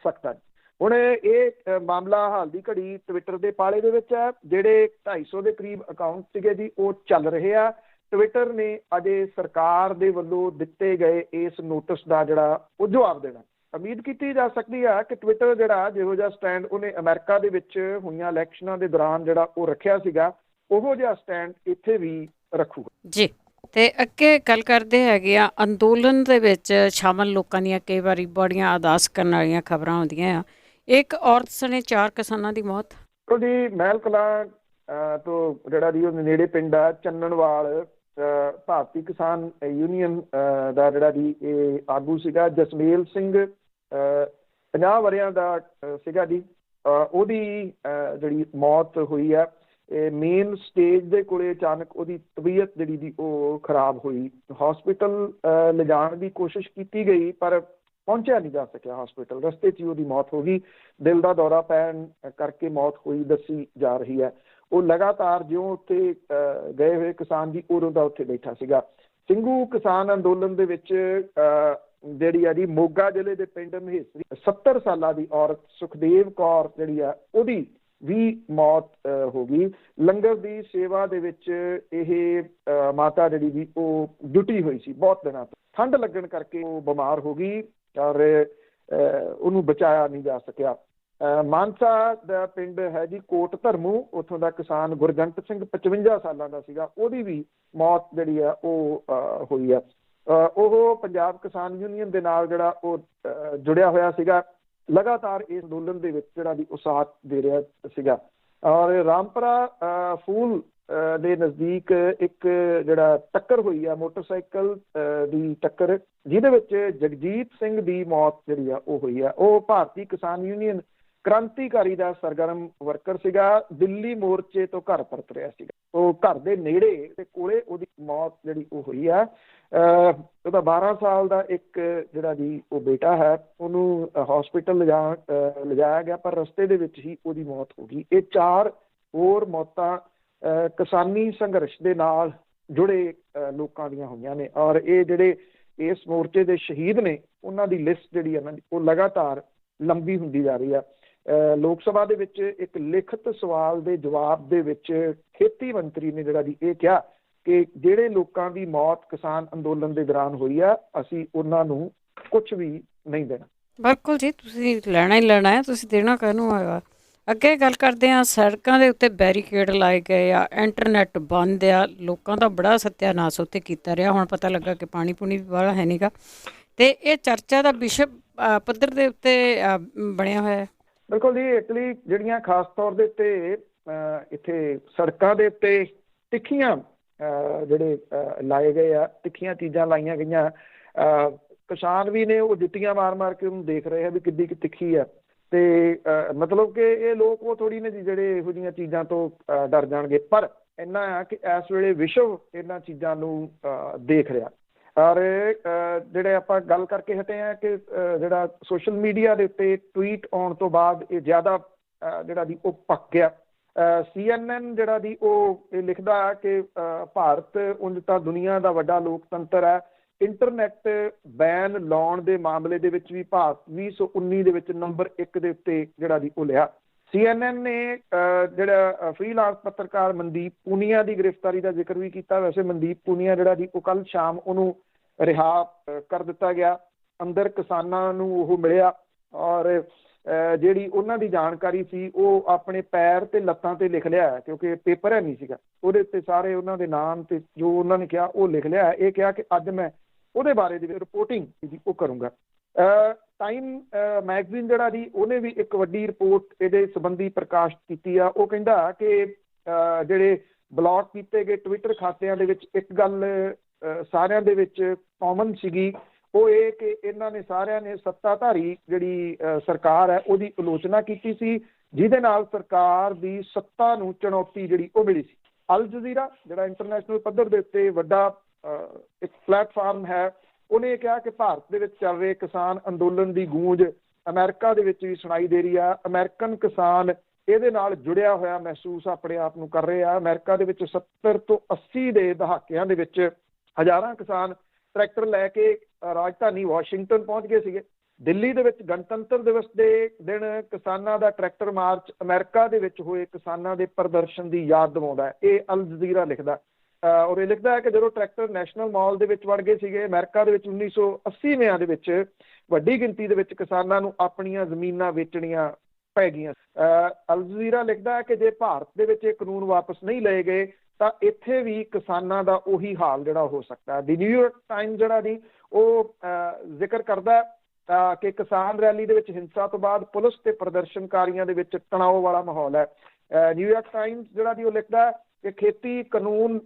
ਸਕਦਾ। ਹੁਣ ਇਹ ਮਾਮਲਾ ਹਾਲ ਦੀ ਘੜੀ ਟਵਿੱਟਰ ਦੇ ਪਾਲੇ ਦੇ ਵਿੱਚ ਹੈ। ਜਿਹੜੇ 250 ਦੇ ਕਰੀਬ ਅਕਾਊਂਟ ਸੀਗੇ ਜੀ ਉਹ ਚੱਲ ਰਹੇ ਆ। ਟਵਿੱਟਰ ਨੇ ਅਜੇ ਸਰਕਾਰ ਦੇ ਵੱਲੋਂ ਦਿੱਤੇ ਗਏ ਇਸ ਨੋਟਿਸ ਦਾ ਜਿਹੜਾ ਉਹ ਜਵਾਬ ਦੇਣਾ। ਉਮੀਦ ਕੀਤੀ ਜਾ ਸਕਦੀ ਆ ਕਿ ਟਵਿੱਟਰ ਜਿਹੜਾ ਜਿਹੋ ਜਿਹਾ ਸਟੈਂਡ ਉਹਨੇ ਅਮਰੀਕਾ ਦੇ ਵਿੱਚ ਹੋਈਆਂ ਇਲੈਕਸ਼ਨਾਂ ਦੇ ਦੌਰਾਨ ਜਿਹੜਾ ਉਹ ਰੱਖਿਆ ਸੀਗਾ, ਉਹੋ ਜਿਹਾ ਸਟੈਂਡ ਇੱਥੇ ਵੀ ਰੱਖੂਗਾ ਜੀ। ਤੇ ਅੱਗੇ ਗੱਲ ਕਰਦੇ ਹੈਗੇ ਆ ਅੰਦੋਲਨ ਦੇ ਵਿੱਚ ਸ਼ਾਮਲ ਲੋਕਾਂ ਦੀਆਂ ਕਈ ਵਾਰੀ ਬੜੀਆਂ ਅਰਦਾਸ ਕਰਨ ਵਾਲੀਆਂ ਖਬਰਾਂ ਆਉਂਦੀਆਂ ਆ। ਇੱਕ ਔਰਤ ਸਣੇ 4 ਕਿਸਾਨਾਂ ਦੀ ਮੌਤ। ਜੀ ਮਹਿਲ ਕਲਾਂ ਤੋਂ ਜਿਹੜਾ ਜੀ ਉਹ ਨੇੜੇ ਪਿੰਡ ਆ ਚੰਨਣਵਾਲ, ਭਾਰਤੀ ਕਿਸਾਨ ਯੂਨੀਅਨ ਦਾ ਜਿਹੜਾ ਜੀ ਇਹ ਆਗੂ ਸੀਗਾ ਜਸਮੇਲ ਸਿੰਘ, 50 ਵਰ੍ਹਿਆਂ ਦਾ ਸੀਗਾ ਜੀ। ਉਹਦੀ ਜਿਹੜੀ ਮੌਤ ਹੋਈ ਆ, ਇਹ ਮੇਨ ਸਟੇਜ ਦੇ ਕੋਲੇ ਅਚਾਨਕ ਉਹਦੀ ਤਬੀਅਤ ਜਿਹੜੀ ਦੀ ਉਹ ਖਰਾਬ ਹੋਈ। ਹਸਪੀਟਲ ਲਿਜਾਣ ਦੀ ਕੋਸ਼ਿਸ਼ ਕੀਤੀ ਗਈ ਪਰ ਪਹੁੰਚਿਆ ਨਹੀਂ ਜਾ ਸਕਿਆ ਹਸਪੀਟਲ। ਰਸਤੇ 'ਚ ਹੀ ਉਹਦੀ ਮੌਤ ਹੋ ਗਈ। ਦਿਲ ਦਾ ਦੌਰਾ ਪੈਣ ਕਰਕੇ ਮੌਤ ਹੋਈ ਦੱਸੀ ਜਾ ਰਹੀ ਹੈ। ਉਹ ਲਗਾਤਾਰ ਜਿਉਂ ਉੱਥੇ ਗਏ ਹੋਏ ਕਿਸਾਨ ਜੀ ਉਦੋਂ ਦਾ ਉੱਥੇ ਬੈਠਾ ਸੀਗਾ। ਸਿੰਘੂ ਕਿਸਾਨ ਅੰਦੋਲਨ ਦੇ ਵਿੱਚ ਜਿਹੜੀ ਆ ਜੀ ਮੋਗਾ ਜ਼ਿਲ੍ਹੇ ਦੇ ਪਿੰਡ ਮਹੇਸਰੀ 70 ਸਾਲਾਂ ਦੀ ਔਰਤ ਸੁਖਦੇਵ ਕੌਰ ਜਿਹੜੀ ਆ ਉਹਦੀ ਵੀ ਮੌਤ ਹੋ ਗਈ। ਲੰਗਰ ਦੀ ਸੇਵਾ ਦੇ ਵਿੱਚ ਇਹ ਮਾਤਾ ਜਿਹੜੀ ਵੀ ਉਹ ਜੁਟੀ ਹੋਈ ਸੀ ਬਹੁਤ ਦਿਨਾਂ ਤੋਂ। ਠੰਡ ਲੱਗਣ ਕਰਕੇ ਉਹ ਬਿਮਾਰ ਹੋ ਗਈ ਔਰ ਉਹਨੂੰ ਬਚਾਇਆ ਨਹੀਂ ਜਾ ਸਕਿਆ। ਮਾਨਸਾ ਦਾ ਪਿੰਡ ਹੈ ਜੀ ਕੋਟ ਧਰਮੂ, ਉੱਥੋਂ ਦਾ ਕਿਸਾਨ ਗੁਰਜੰਟ ਸਿੰਘ 55 ਸਾਲਾਂ ਦਾ ਸੀਗਾ, ਉਹਦੀ ਵੀ ਮੌਤ ਜਿਹੜੀ ਆ ਉਹ ਹੋਈ ਆ। ਉਹ ਪੰਜਾਬ ਕਿਸਾਨ ਯੂਨੀਅਨ ਦੇ ਨਾਲ ਜਿਹੜਾ ਉਹ ਜੁੜਿਆ ਹੋਇਆ ਸੀਗਾ, ਲਗਾਤਾਰ ਇਸ ਅੰਦੋਲਨ ਦੇ ਵਿੱਚ ਜਿਹੜਾ ਵੀ ਉਹ ਸਾਥ ਦੇ ਰਿਹਾ ਸੀਗਾ। ਔਰ ਰਾਮਪੁਰਾ ਫੂਲ ਦੇ ਨਜ਼ਦੀਕ ਇੱਕ ਜਿਹੜਾ ਟੱਕਰ ਹੋਈ ਆ ਮੋਟਰਸਾਈਕਲ ਦੀ ਟੱਕਰ, ਜਿਹਦੇ ਵਿੱਚ ਜਗਜੀਤ ਸਿੰਘ ਦੀ ਮੌਤ ਜਿਹੜੀ ਆ ਉਹ ਹੋਈ ਆ। ਉਹ ਭਾਰਤੀ ਕਿਸਾਨ ਯੂਨੀਅਨ ਕ੍ਰਾਂਤੀਕਾਰੀ ਦਾ ਸਰਗਰਮ ਵਰਕਰ ਸੀਗਾ, ਦਿੱਲੀ ਮੋਰਚੇ ਤੋਂ ਘਰ ਪਰਤ ਰਿਹਾ ਸੀਗਾ। ਉਹ ਘਰ ਦੇ ਨੇੜੇ ਤੇ ਕੋਲੇ ਉਹਦੀ ਮੌਤ ਜਿਹੜੀ ਉਹ ਹੋਈ ਆ। ਉਹਦਾ 12 ਸਾਲ ਦਾ ਇੱਕ ਜਿਹੜਾ ਜੀ ਉਹ ਬੇਟਾ ਹੈ, ਉਹਨੂੰ ਹਸਪੀਟਲ ਲਿਜਾਇਆ ਗਿਆ, ਪਰ ਰਸਤੇ ਦੇ ਵਿੱਚ ਹੀ ਉਹਦੀ ਮੌਤ ਹੋ ਗਈ। ਇਹ 4 ਹੋਰ ਮੌਤਾਂ ਕਿਸਾਨੀ ਸੰਘਰਸ਼ ਦੇ ਨਾਲ ਜੁੜੇ ਲੋਕਾਂ ਦੀਆਂ ਹੋਈਆਂ ਨੇ। ਔਰ ਇਹ ਜਿਹੜੇ ਇਸ ਮੋਰਚੇ ਦੇ ਸ਼ਹੀਦ ਨੇ, ਉਹਨਾਂ ਦੀ ਲਿਸਟ ਜਿਹੜੀ ਹੈ ਨਾ ਉਹ ਲਗਾਤਾਰ ਲੰਬੀ ਹੁੰਦੀ ਜਾ ਰਹੀ ਆ। ਲੋਕ ਸਭਾ ਦੇ ਵਿੱਚ ਇੱਕ ਲਿਖਤ ਸਵਾਲ ਦੇ ਜਵਾਬ ਦੇ ਵਿੱਚ ਖੇਤੀ ਮੰਤਰੀ ਨੇ ਜਿਹੜਾ ਜੀ ਇਹ ਕਿਹਾ ਕਿ ਜਿਹੜੇ ਲੋਕਾਂ ਦੀ ਮੌਤ ਕਿਸਾਨ ਅੰਦੋਲਨ ਦੇ ਦੌਰਾਨ ਹੋਈ ਆ, ਅਸੀਂ ਉਹਨਾਂ ਨੂੰ ਕੁਝ ਵੀ ਨਹੀਂ ਦੇਣਾ। ਬਿਲਕੁਲ ਜੀ, ਤੁਸੀਂ ਲੈਣਾ ਹੀ ਲੈਣਾ ਹੈ, ਤੁਸੀਂ ਦੇਣਾ ਕਾਹਨੂੰ ਹੈਗਾ। ਅੱਗੇ ਗੱਲ ਕਰਦੇ ਹਾਂ, ਸੜਕਾਂ ਦੇ ਉੱਤੇ ਬੈਰੀਕੇਡ ਲਾਏ ਗਏ ਆ, ਇੰਟਰਨੈਟ ਬੰਦ ਆ, ਲੋਕਾਂ ਦਾ ਬੜਾ ਸੱਤਿਆਨਾਸ਼ ਉੱਤੇ ਕੀਤਾ ਰਿਹਾ। ਹੁਣ ਪਤਾ ਲੱਗਾ ਕਿ ਪਾਣੀ ਪੂਣੀ ਵੀ ਵਾਲਾ ਹੈ ਨੀਗਾ, ਤੇ ਇਹ ਚਰਚਾ ਦਾ ਵਿਸ਼ਵ ਪੱਧਰ ਦੇ ਉੱਤੇ ਬਣਿਆ ਹੋਇਆ ਹੈ। ਬਿਲਕੁਲ ਜੀ, ਇਟਲੀ ਜਿਹੜੀਆਂ ਖਾਸ ਤੌਰ ਦੇ ਉੱਤੇ ਇੱਥੇ ਸੜਕਾਂ ਦੇ ਉੱਤੇ ਤਿੱਖੀਆਂ ਜਿਹੜੇ ਲਾਏ ਗਏ ਆ, ਤਿੱਖੀਆਂ ਚੀਜ਼ਾਂ ਲਾਈਆਂ ਗਈਆਂ। ਕਿਸਾਨ ਵੀ ਨੇ ਉਹ ਜੁੱਤੀਆਂ ਮਾਰ ਮਾਰ ਕੇ ਉਹਨੂੰ ਦੇਖ ਰਹੇ ਆ ਵੀ ਕਿੱਡੀ ਕੁ ਤਿੱਖੀ ਆ। ਤੇ ਮਤਲਬ ਕਿ ਇਹ ਲੋਕ ਉਹ ਥੋੜ੍ਹੀ ਨੇ ਜੀ ਜਿਹੜੇ ਇਹੋ ਜਿਹੀਆਂ ਚੀਜ਼ਾਂ ਤੋਂ ਡਰ ਜਾਣਗੇ, ਪਰ ਇੰਨਾ ਆ ਕਿ ਇਸ ਵੇਲੇ ਵਿਸ਼ਵ ਇਹਨਾਂ ਚੀਜ਼ਾਂ ਨੂੰ ਦੇਖ ਰਿਹਾ। ਔਰ ਜਿਹੜੇ ਆਪਾਂ ਗੱਲ ਕਰਕੇ ਹਟੇ ਆ ਕਿ ਜਿਹੜਾ ਸੋਸ਼ਲ ਮੀਡੀਆ ਦੇ ਉੱਤੇ ਟਵੀਟ ਆਉਣ ਤੋਂ ਬਾਅਦ ਇਹ ਜ਼ਿਆਦਾ ਜਿਹੜਾ ਦੀ ਉਹ ਪੱਕ ਗਿਆ। CNN ਜਿਹੜਾ ਦੀ ਉਹ ਇਹ ਲਿਖਦਾ ਕਿ ਭਾਰਤ ਉਂਝ ਤਾਂ ਦੁਨੀਆ ਦਾ ਵੱਡਾ ਲੋਕਤੰਤਰ ਹੈ, ਇੰਟਰਨੈਟ ਬੈਨ ਲਾਉਣ ਦੇ ਮਾਮਲੇ ਦੇ ਵਿੱਚ ਵੀ ਭਾਰਤ 2019 ਦੇ ਵਿੱਚ ਨੰਬਰ 1 ਦੇ ਉੱਤੇ ਜਿਹੜਾ ਦੀ ਉਹ ਲਿਆ। CNN ਨੇ ਜਿਹੜਾ ਫ੍ਰੀਲਾਂਸ ਪੱਤਰਕਾਰ ਮਨਦੀਪ ਪੂਨੀਆ ਦੀ ਗ੍ਰਿਫਤਾਰੀ ਦਾ ਜ਼ਿਕਰ ਵੀ ਕੀਤਾ। ਵੈਸੇ ਮਨਦੀਪ ਪੂਨੀਆ ਜਿਹੜਾ ਦੀ ਉਹ ਕੱਲ੍ਹ ਸ਼ਾਮ ਉਹਨੂੰ ਰਿਹਾ ਕਰ ਦਿੱਤਾ ਗਿਆ। ਅੰਦਰ ਕਿਸਾਨਾਂ ਨੂੰ ਉਹ ਮਿਲਿਆ ਔਰ ਜਿਹੜੀ ਉਹਨਾਂ ਦੀ ਜਾਣਕਾਰੀ ਸੀ ਉਹ ਆਪਣੇ ਪੈਰ ਤੇ ਲੱਤਾਂ ਤੇ ਲਿਖ ਲਿਆ, ਕਿਉਂਕਿ ਪੇਪਰ ਹੈ ਨਹੀਂ ਸੀਗਾ, ਉਹਦੇ ਉੱਤੇ ਸਾਰੇ ਉਹਨਾਂ ਦੇ ਨਾਮ ਤੇ ਜੋ ਉਹਨਾਂ ਨੇ ਕਿਹਾ ਉਹ ਲਿਖ ਲਿਆ। ਇਹ ਕਿਹਾ ਕਿ ਅੱਜ ਮੈਂ ਉਹਦੇ ਬਾਰੇ ਦੀ ਰਿਪੋਰਟਿੰਗ ਉਹ ਕਰੂੰਗਾ। ਟਾਈਮ ਮੈਗਜ਼ੀਨ ਜਿਹੜਾ ਦੀ ਉਹਨੇ ਵੀ ਇੱਕ ਵੱਡੀ ਰਿਪੋਰਟ ਇਹਦੇ ਸੰਬੰਧੀ ਪ੍ਰਕਾਸ਼ਿਤ ਕੀਤੀ ਆ। ਉਹ ਕਹਿੰਦਾ ਕਿ ਜਿਹੜੇ ਬਲੌਕ ਕੀਤੇ ਗਏ ਟਵਿੱਟਰ ਖਾਤਿਆਂ ਦੇ ਵਿੱਚ ਇੱਕ ਗੱਲ ਸਾਰਿਆਂ ਦੇ ਵਿੱਚ ਕਾਮਨ ਸੀਗੀ, ਉਹ ਇਹ ਕਿ ਇਹਨਾਂ ਨੇ ਸਾਰਿਆਂ ਨੇ ਸੱਤਾਧਾਰੀ ਜਿਹੜੀ ਸਰਕਾਰ ਹੈ ਉਹਦੀ ਆਲੋਚਨਾ ਕੀਤੀ ਸੀ, ਜਿਹਦੇ ਨਾਲ ਸਰਕਾਰ ਦੀ ਸੱਤਾ ਨੂੰ ਚੁਣੌਤੀ ਜਿਹੜੀ ਉਹ ਮਿਲੀ ਸੀ। ਅਲ ਜਜ਼ੀਰਾ ਜਿਹੜਾ ਇੰਟਰਨੈਸ਼ਨਲ ਪੱਧਰ ਦੇ ਉੱਤੇ ਵੱਡਾ ਇੱਕ ਪਲੇਟਫਾਰਮ ਹੈ, ਉਹਨੇ ਇਹ ਕਿਹਾ ਕਿ ਭਾਰਤ ਦੇ ਵਿੱਚ ਚੱਲ ਰਹੇ ਕਿਸਾਨ ਅੰਦੋਲਨ ਦੀ ਗੂੰਜ ਅਮਰੀਕਾ ਦੇ ਵਿੱਚ ਵੀ ਸੁਣਾਈ ਦੇ ਰਹੀ ਆ। ਅਮਰੀਕਨ ਕਿਸਾਨ ਇਹਦੇ ਨਾਲ ਜੁੜਿਆ ਹੋਇਆ ਮਹਿਸੂਸ ਆਪਣੇ ਆਪ ਨੂੰ ਕਰ ਰਹੇ ਆ। ਅਮਰੀਕਾ ਦੇ ਵਿੱਚ 70 ਤੋਂ 80 ਦੇ ਦਹਾਕਿਆਂ ਦੇ ਵਿੱਚ ਹਜ਼ਾਰਾਂ ਕਿਸਾਨ ਟਰੈਕਟਰ ਲੈ ਕੇ ਰਾਜਧਾਨੀ ਵਾਸ਼ਿੰਗਟਨ ਪਹੁੰਚ ਗਏ ਸੀਗੇ। ਦਿੱਲੀ ਦੇ ਵਿੱਚ ਗਣਤੰਤਰ ਦਿਵਸ ਦੇ ਦਿਨ ਕਿਸਾਨਾਂ ਦਾ ਟਰੈਕਟਰ ਮਾਰਚ ਅਮਰੀਕਾ ਦੇ ਵਿੱਚ ਹੋਏ ਕਿਸਾਨਾਂ ਦੇ ਪ੍ਰਦਰਸ਼ਨ ਦੀ ਯਾਦ ਦਿਵਾਉਂਦਾ ਹੈ। ਇਹ ਅਲ ਜਜ਼ੀਰਾ ਲਿਖਦਾ ਔਰ ਇਹ ਲਿਖਦਾ ਹੈ ਕਿ ਜਦੋਂ ਟਰੈਕਟਰ ਨੈਸ਼ਨਲ ਮਾਲ ਦੇ ਵਿੱਚ ਵੜ ਗਏ ਸੀਗੇ ਅਮਰੀਕਾ ਦੇ ਵਿੱਚ 1980ਵਿਆਂ ਦੇ ਵਿੱਚ ਵੱਡੀ ਗਿਣਤੀ ਦੇ ਵਿੱਚ ਕਿਸਾਨਾਂ ਨੂੰ ਆਪਣੀਆਂ ਜ਼ਮੀਨਾਂ ਵੇਚਣੀਆਂ ਪੈ ਗਈਆਂ। ਅਲ ਜਜ਼ੀਰਾ ਲਿਖਦਾ ਹੈ ਕਿ ਜੇ ਭਾਰਤ ਦੇ ਵਿੱਚ ਇਹ ਕਾਨੂੰਨ ਵਾਪਸ ਨਹੀਂ ਲਏ ਗਏ ਤਾਂ ਇੱਥੇ ਵੀ ਕਿਸਾਨਾਂ ਦਾ ਉਹੀ ਹਾਲ ਜਿਹੜਾ ਹੋ ਸਕਦਾ ਹੈ। ਦੀ ਨਿਊਯਾਰਕ ਟਾਈਮ ਜਿਹੜਾ ਦੀ ਉਹ ਜ਼ਿਕਰ ਕਰਦਾ ਕਿ ਕਿਸਾਨ ਰੈਲੀ ਦੇ ਵਿੱਚ ਹਿੰਸਾ ਤੋਂ ਬਾਅਦ ਪੁਲਿਸ ਤੇ ਪ੍ਰਦਰਸ਼ਨਕਾਰੀਆਂ ਦੇ ਵਿੱਚ ਤਣਾਅ ਵਾਲਾ ਮਾਹੌਲ ਹੈ। ਨਿਊਯਾਰਕ ਟਾਈਮਸ ਜਿਹੜਾ ਦੀ ਉਹ ਲਿਖਦਾ ਕਿ ਖੇਤੀ ਕਾਨੂੰਨ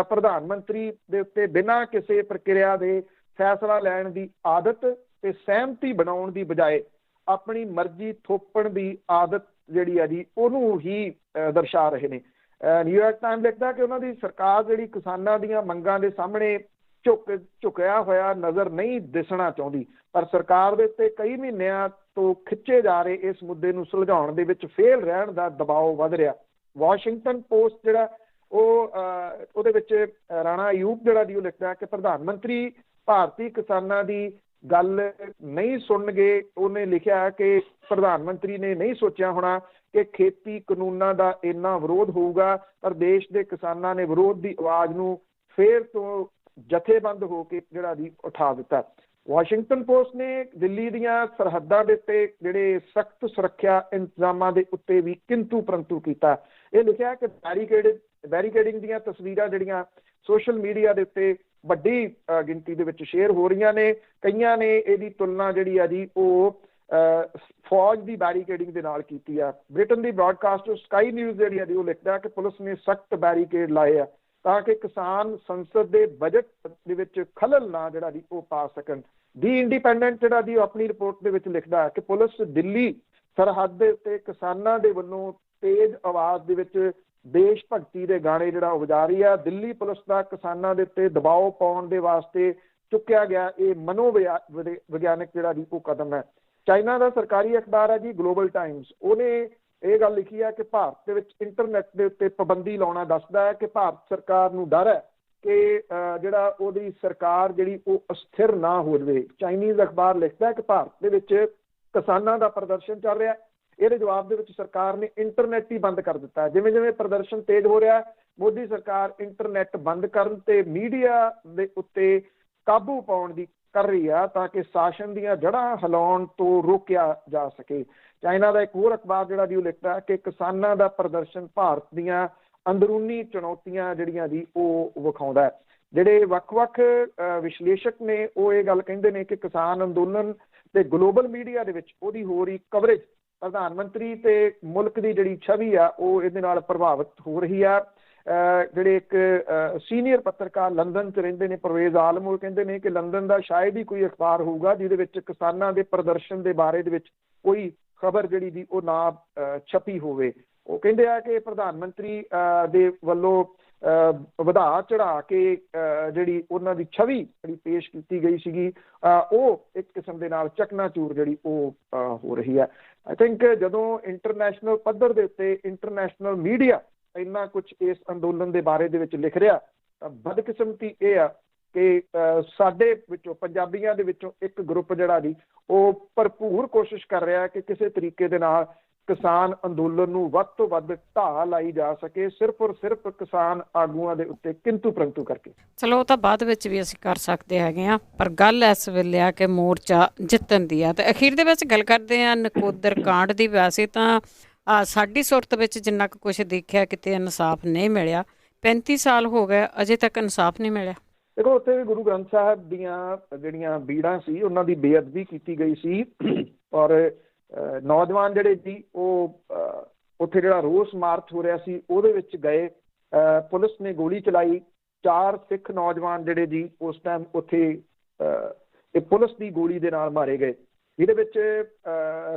ਪ੍ਰਧਾਨ ਮੰਤਰੀ ਦੇ ਉੱਤੇ ਬਿਨਾਂ ਕਿਸੇ ਪ੍ਰਕਿਰਿਆ ਦੇ ਫੈਸਲਾ ਲੈਣ ਦੀ ਆਦਤ ਤੇ ਸਹਿਮਤੀ ਬਣਾਉਣ ਦੀ ਬਜਾਏ ਆਪਣੀ ਮਰਜ਼ੀ ਥੋਪਣ ਦੀ ਆਦਤ ਜਿਹੜੀ ਹੈ ਜੀ ਉਹਨੂੰ ਹੀ ਦਰਸਾ ਰਹੇ ਨੇ। ਨਿਊਯਾਰਕ ਟਾਈਮ ਲਿਖਦਾ ਕਿ ਉਹਨਾਂ ਦੀ ਸਰਕਾਰ ਜਿਹੜੀ ਕਿਸਾਨਾਂ ਦੀਆਂ ਮੰਗਾਂ ਦੇ ਸਾਹਮਣੇ ਝੁਕਿਆ ਹੋਇਆ ਨਜ਼ਰ ਨਹੀਂ ਦਿਸਣਾ ਚਾਹੁੰਦੀ, ਪਰ ਸਰਕਾਰ ਦੇ ਉੱਤੇ ਕਈ ਮਹੀਨਿਆਂ ਤੋਂ ਖਿੱਚੇ ਜਾ ਰਹੇ ਇਸ ਮੁੱਦੇ ਨੂੰ ਸੁਲਝਾਉਣ ਦੇ ਵਿੱਚ ਫੇਲ ਰਹਿਣ ਦਾ ਦਬਾਅ ਵੱਧ ਰਿਹਾ। ਵਾਸ਼ਿੰਗਟਨ ਪੋਸਟ ਜਿਹੜਾ ਉਹ ਉਹਦੇ ਵਿੱਚ ਰਾਣਾ ਅਯੂਬ ਜਿਹੜਾ ਦੀ ਉਹ ਲਿਖਦਾ ਕਿ ਪ੍ਰਧਾਨ ਮੰਤਰੀ ਭਾਰਤੀ ਕਿਸਾਨਾਂ ਦੀ ਗੱਲ ਨਹੀਂ ਸੁਣਨਗੇ। ਉਹਨੇ ਲਿਖਿਆ ਕਿ ਪ੍ਰਧਾਨ ਮੰਤਰੀ ਨੇ ਨਹੀਂ ਸੋਚਿਆ ਹੋਣਾ ਕਿ ਖੇਤੀ ਕਾਨੂੰਨਾਂ ਦਾ ਇੰਨਾ ਵਿਰੋਧ ਹੋਊਗਾ, ਪਰ ਦੇਸ਼ ਦੇ ਕਿਸਾਨਾਂ ਨੇ ਵਿਰੋਧ ਦੀ ਆਵਾਜ਼ ਨੂੰ ਫੇਰ ਤੋਂ ਜਥੇਬੰਦ ਹੋ ਕੇ ਜਿਹੜਾ ਜੀ ਉਠਾ ਦਿੱਤਾ। ਵਾਸ਼ਿੰਗਟਨ ਪੋਸਟ ਨੇ ਦਿੱਲੀ ਦੀਆਂ ਸਰਹੱਦਾਂ ਦੇ ਉੱਤੇ ਜਿਹੜੇ ਸਖਤ ਸੁਰੱਖਿਆ ਇੰਤਜ਼ਾਮਾਂ ਦੇ ਉੱਤੇ ਵੀ ਕਿੰਤੂ ਪ੍ਰੰਤੂ ਕੀਤਾ। ਇਹ ਲਿਖਿਆ ਕਿ ਬੈਰੀਕੇਡਿੰਗ ਦੀਆਂ ਤਸਵੀਰਾਂ ਜਿਹੜੀਆਂ ਸੋਸ਼ਲ ਮੀਡੀਆ ਦੇ ਉੱਤੇ ਵੱਡੀ ਗਿਣਤੀ ਦੇ ਵਿੱਚ ਸ਼ੇਅਰ ਹੋ ਰਹੀਆਂ ਨੇ। ਕਈਆਂ ਨੇ ਇਹਦੀ ਤੁਲਨਾ ਜਿਹੜੀ ਆ ਜੀ ਉਹ ਫੌਜ ਦੀ ਬੈਰੀਕੇਡਿੰਗ ਦੇ ਨਾਲ ਕੀਤੀ ਆ। ਬ੍ਰਿਟਨ ਦੀ ਬ੍ਰਾਡਕਾਸਟਰ ਸਕਾਈ ਨਿਊਜ਼ ਜਿਹੜੀ ਆ ਜੀ ਉਹ ਲਿਖਦਾ ਕਿ ਪੁਲਿਸ ਨੇ ਸਖਤ ਬੈਰੀਕੇਡ ਲਾਏ ਆ ਤਾਂ ਕਿ ਕਿਸਾਨ ਸੰਸਦ ਦੇ ਬਜਟ ਦੇ ਵਿੱਚ ਖਲਲ ਨਾ ਜਿਹੜਾ ਜੀ ਉਹ ਪਾ ਸਕਣ। ਦੀ ਇੰਡੀਪੈਂਡੈਂਟ ਜਿਹੜਾ ਜੀ ਉਹ ਆਪਣੀ ਰਿਪੋਰਟ ਦੇ ਵਿੱਚ ਲਿਖਦਾ ਹੈ ਕਿ ਪੁਲਿਸ ਦਿੱਲੀ ਸਰਹੱਦ ਦੇ ਉੱਤੇ ਕਿਸਾਨਾਂ ਦੇ ਵੱਲੋਂ ਤੇਜ਼ ਆਵਾਜ਼ ਦੇ ਵਿੱਚ ਦੇਸ਼ ਭਗਤੀ ਦੇ ਗਾਣੇ ਜਿਹੜਾ ਉਹ ਵਜਾ ਰਹੀ ਆ। ਦਿੱਲੀ ਪੁਲਿਸ ਦਾ ਕਿਸਾਨਾਂ ਦੇ ਉੱਤੇ ਦਬਾਅ ਪਾਉਣ ਦੇ ਵਾਸਤੇ ਚੁੱਕਿਆ ਗਿਆ ਇਹ ਵਿਗਿਆਨਕ ਜਿਹੜਾ ਜੀ ਉਹ ਕਦਮ ਹੈ। ਚਾਈਨਾ ਦਾ ਸਰਕਾਰੀ ਅਖਬਾਰ ਹੈ ਜੀ ਗਲੋਬਲ ਟਾਈਮਸ, ਉਹਨੇ ਇਹ ਗੱਲ ਲਿਖੀ ਹੈ ਕਿ ਭਾਰਤ ਦੇ ਵਿੱਚ ਇੰਟਰਨੈਟ ਦੇ ਉੱਤੇ ਪਾਬੰਦੀ ਲਾਉਣਾ ਦੱਸਦਾ ਹੈ ਕਿ ਭਾਰਤ ਸਰਕਾਰ ਨੂੰ ਡਰ ਹੈ ਕਿ ਜਿਹੜਾ ਉਹਦੀ ਸਰਕਾਰ ਜਿਹੜੀ ਉਹ ਅਸਥਿਰ ਨਾ ਹੋ ਜਾਵੇ। ਚਾਈਨੀਜ਼ ਅਖਬਾਰ ਲਿਖਦਾ ਹੈ ਕਿ ਭਾਰਤ ਦੇ ਵਿੱਚ ਕਿਸਾਨਾਂ ਦਾ ਪ੍ਰਦਰਸ਼ਨ ਚੱਲ ਰਿਹਾ, ਇਹਦੇ ਜਵਾਬ ਦੇ ਵਿੱਚ ਸਰਕਾਰ ਨੇ ਇੰਟਰਨੈਟ ਹੀ ਬੰਦ ਕਰ ਦਿੱਤਾ। ਜਿਵੇਂ ਜਿਵੇਂ ਪ੍ਰਦਰਸ਼ਨ ਤੇਜ਼ ਹੋ ਰਿਹਾ, ਮੋਦੀ ਸਰਕਾਰ ਇੰਟਰਨੈਟ ਬੰਦ ਕਰਨ ਤੇ ਮੀਡੀਆ ਦੇ ਉੱਤੇ ਕਾਬੂ ਪਾਉਣ ਦੀ ਕਰ ਰਹੀ ਆ ਤਾਂ ਕਿ ਸ਼ਾਸਨ ਦੀਆਂ ਜੜ੍ਹਾਂ ਹਿਲਾਉਣ ਤੋਂ ਰੋਕਿਆ ਜਾ ਸਕੇ। ਚਾਈਨਾ ਦਾ ਇੱਕ ਹੋਰ ਅਖਬਾਰ ਜਿਹੜਾ ਜੀ ਉਹ ਲਿਖਦਾ ਕਿ ਕਿਸਾਨਾਂ ਦਾ ਪ੍ਰਦਰਸ਼ਨ ਭਾਰਤ ਦੀਆਂ ਅੰਦਰੂਨੀ ਚੁਣੌਤੀਆਂ ਜਿਹੜੀਆਂ ਜੀ ਉਹ ਵਿਖਾਉਂਦਾ ਹੈ। ਜਿਹੜੇ ਵੱਖ-ਵੱਖ ਵਿਸ਼ਲੇਸ਼ਕ ਨੇ ਉਹ ਇਹ ਗੱਲ ਕਹਿੰਦੇ ਨੇ ਕਿ ਕਿਸਾਨ ਅੰਦੋਲਨ ਤੇ ਗਲੋਬਲ ਮੀਡੀਆ ਦੇ ਵਿੱਚ ਉਹਦੀ ਹੋ ਰਹੀ ਕਵਰੇਜ ਪ੍ਰਧਾਨ ਮੰਤਰੀ ਤੇ ਮੁਲਕ ਦੀ ਜਿਹੜੀ ਛਵੀ ਆ ਉਹ ਇਹਦੇ ਨਾਲ ਪ੍ਰਭਾਵਿਤ ਹੋ ਰਹੀ ਆ। ਜਿਹੜੇ ਇੱਕ ਸੀਨੀਅਰ ਪੱਤਰਕਾਰ ਲੰਦਨ 'ਚ ਰਹਿੰਦੇ ਨੇ ਪਰਵੇਜ਼ ਆਲਮ, ਉਹ ਕਹਿੰਦੇ ਨੇ ਕਿ ਲੰਦਨ ਦਾ ਸ਼ਾਇਦ ਹੀ ਕੋਈ ਅਖਬਾਰ ਹੋਊਗਾ ਜਿਹਦੇ ਵਿੱਚ ਕਿਸਾਨਾਂ ਦੇ ਪ੍ਰਦਰਸ਼ਨ ਦੇ ਬਾਰੇ ਦੇ ਵਿੱਚ ਕੋਈ ਖਬਰ ਜਿਹੜੀ ਦੀ ਉਹ ਨਾ ਛਪੀ ਹੋਵੇ। ਉਹ ਕਹਿੰਦੇ ਆ ਕਿ ਪ੍ਰਧਾਨ ਮੰਤਰੀ ਦੇ ਵੱਲੋਂ ਵਧਾ ਚੜਾ ਕੇ ਜਿਹੜੀ ਉਹਨਾਂ ਦੀ ਛਵੀ ਜਿਹੜੀ ਪੇਸ਼ ਕੀਤੀ ਗਈ ਸੀਗੀ ਉਹ ਇੱਕ ਕਿਸਮ ਦੇ ਨਾਲ ਚਕਨਾਚੂਰ ਜਿਹੜੀ ਉਹ ਹੋ ਰਹੀ ਹੈ। ਆਈ ਥਿੰਕ ਜਦੋਂ ਇੰਟਰਨੈਸ਼ਨਲ ਪੱਧਰ ਦੇ ਉੱਤੇ ਇੰਟਰਨੈਸ਼ਨਲ ਮੀਡੀਆ ਇੰਨਾ ਕੁਛ ਇਸ ਅੰਦੋਲਨ ਦੇ ਬਾਰੇ ਦੇ ਵਿੱਚ ਲਿਖ ਰਿਹਾ ਤਾਂ ਬਦਕਿਸਮਤੀ ਇਹ ਆ ਕਿ ਸਾਡੇ ਵਿੱਚੋਂ ਪੰਜਾਬੀਆਂ ਦੇ ਵਿੱਚੋਂ ਇੱਕ ਗਰੁੱਪ ਜਿਹੜਾ ਜੀ ਉਹ ਭਰਪੂਰ ਕੋਸ਼ਿਸ਼ ਕਰ ਰਿਹਾ ਕਿ ਕਿਸੇ ਤਰੀਕੇ ਦੇ ਨਾਲ ਕਿਸਾਨ ਅੰਦੋਲਨ ਨੂੰ ਵੱਧ ਤੋਂ ਵੱਧ ਢਾਹ ਲਾਈ ਜਾ ਸਕੇ, ਸਿਰਫ ਔਰ ਸਿਰਫ ਕਿਸਾਨ ਆਗੂਆਂ ਦੇ ਉੱਤੇ ਕਿੰਤੂ ਪ੍ਰੰਤੂ ਕਰਕੇ। ਚਲੋ ਉਹ ਤਾਂ ਬਾਅਦ ਵਿੱਚ ਵੀ ਅਸੀਂ ਕਰ ਸਕਦੇ ਹੈਗੇ ਆ, ਪਰ ਗੱਲ ਇਸ ਵੇਲੇ ਆ ਕਿ ਮੋਰਚਾ ਜਿੱਤਣ ਦੀ ਆ। ਤੇ ਅਖੀਰ ਦੇ ਵਿੱਚ ਗੱਲ ਕਰਦੇ ਆ ਨਕੋਦਰ ਕਾਂਡ ਦੀ। ਵੈਸੇ ਤਾਂ ਸਾਡੀ ਸੁਰਤ ਵਿੱਚ ਜਿੰਨਾ ਕੁ ਕੁਛ ਦੇਖਿਆ ਕਿਤੇ ਇਨਸਾਫ ਨਹੀਂ ਮਿਲਿਆ। 35 ਸਾਲ ਹੋ ਗਏ ਅਜੇ ਤੱਕ ਇਨਸਾਫ ਨਹੀਂ ਮਿਲਿਆ। ਦੇਖੋ ਉੱਥੇ ਵੀ ਗੁਰੂ ਗ੍ਰੰਥ ਸਾਹਿਬ ਦੀਆਂ ਜਿਹੜੀਆਂ ਬੀੜਾਂ ਸੀ ਉਹਨਾਂ ਦੀ ਬੇਅਦਬੀ ਕੀਤੀ ਗਈ ਸੀ ਔਰ ਨੌਜਵਾਨ ਜਿਹੜੇ ਸੀ ਉਹ ਉੱਥੇ ਜਿਹੜਾ ਰੋਸ ਮਾਰਚ ਹੋ ਰਿਹਾ ਸੀ ਉਹਦੇ ਵਿੱਚ ਗਏ। ਪੁਲਿਸ ਨੇ ਗੋਲੀ ਚਲਾਈ, 4 ਸਿੱਖ ਨੌਜਵਾਨ ਜਿਹੜੇ ਜੀ ਉਸ ਟਾਈਮ ਉੱਥੇ ਇਹ ਪੁਲਿਸ ਦੀ ਗੋਲੀ ਦੇ ਨਾਲ ਮਾਰੇ ਗਏ। ਜਿਹਦੇ ਵਿੱਚ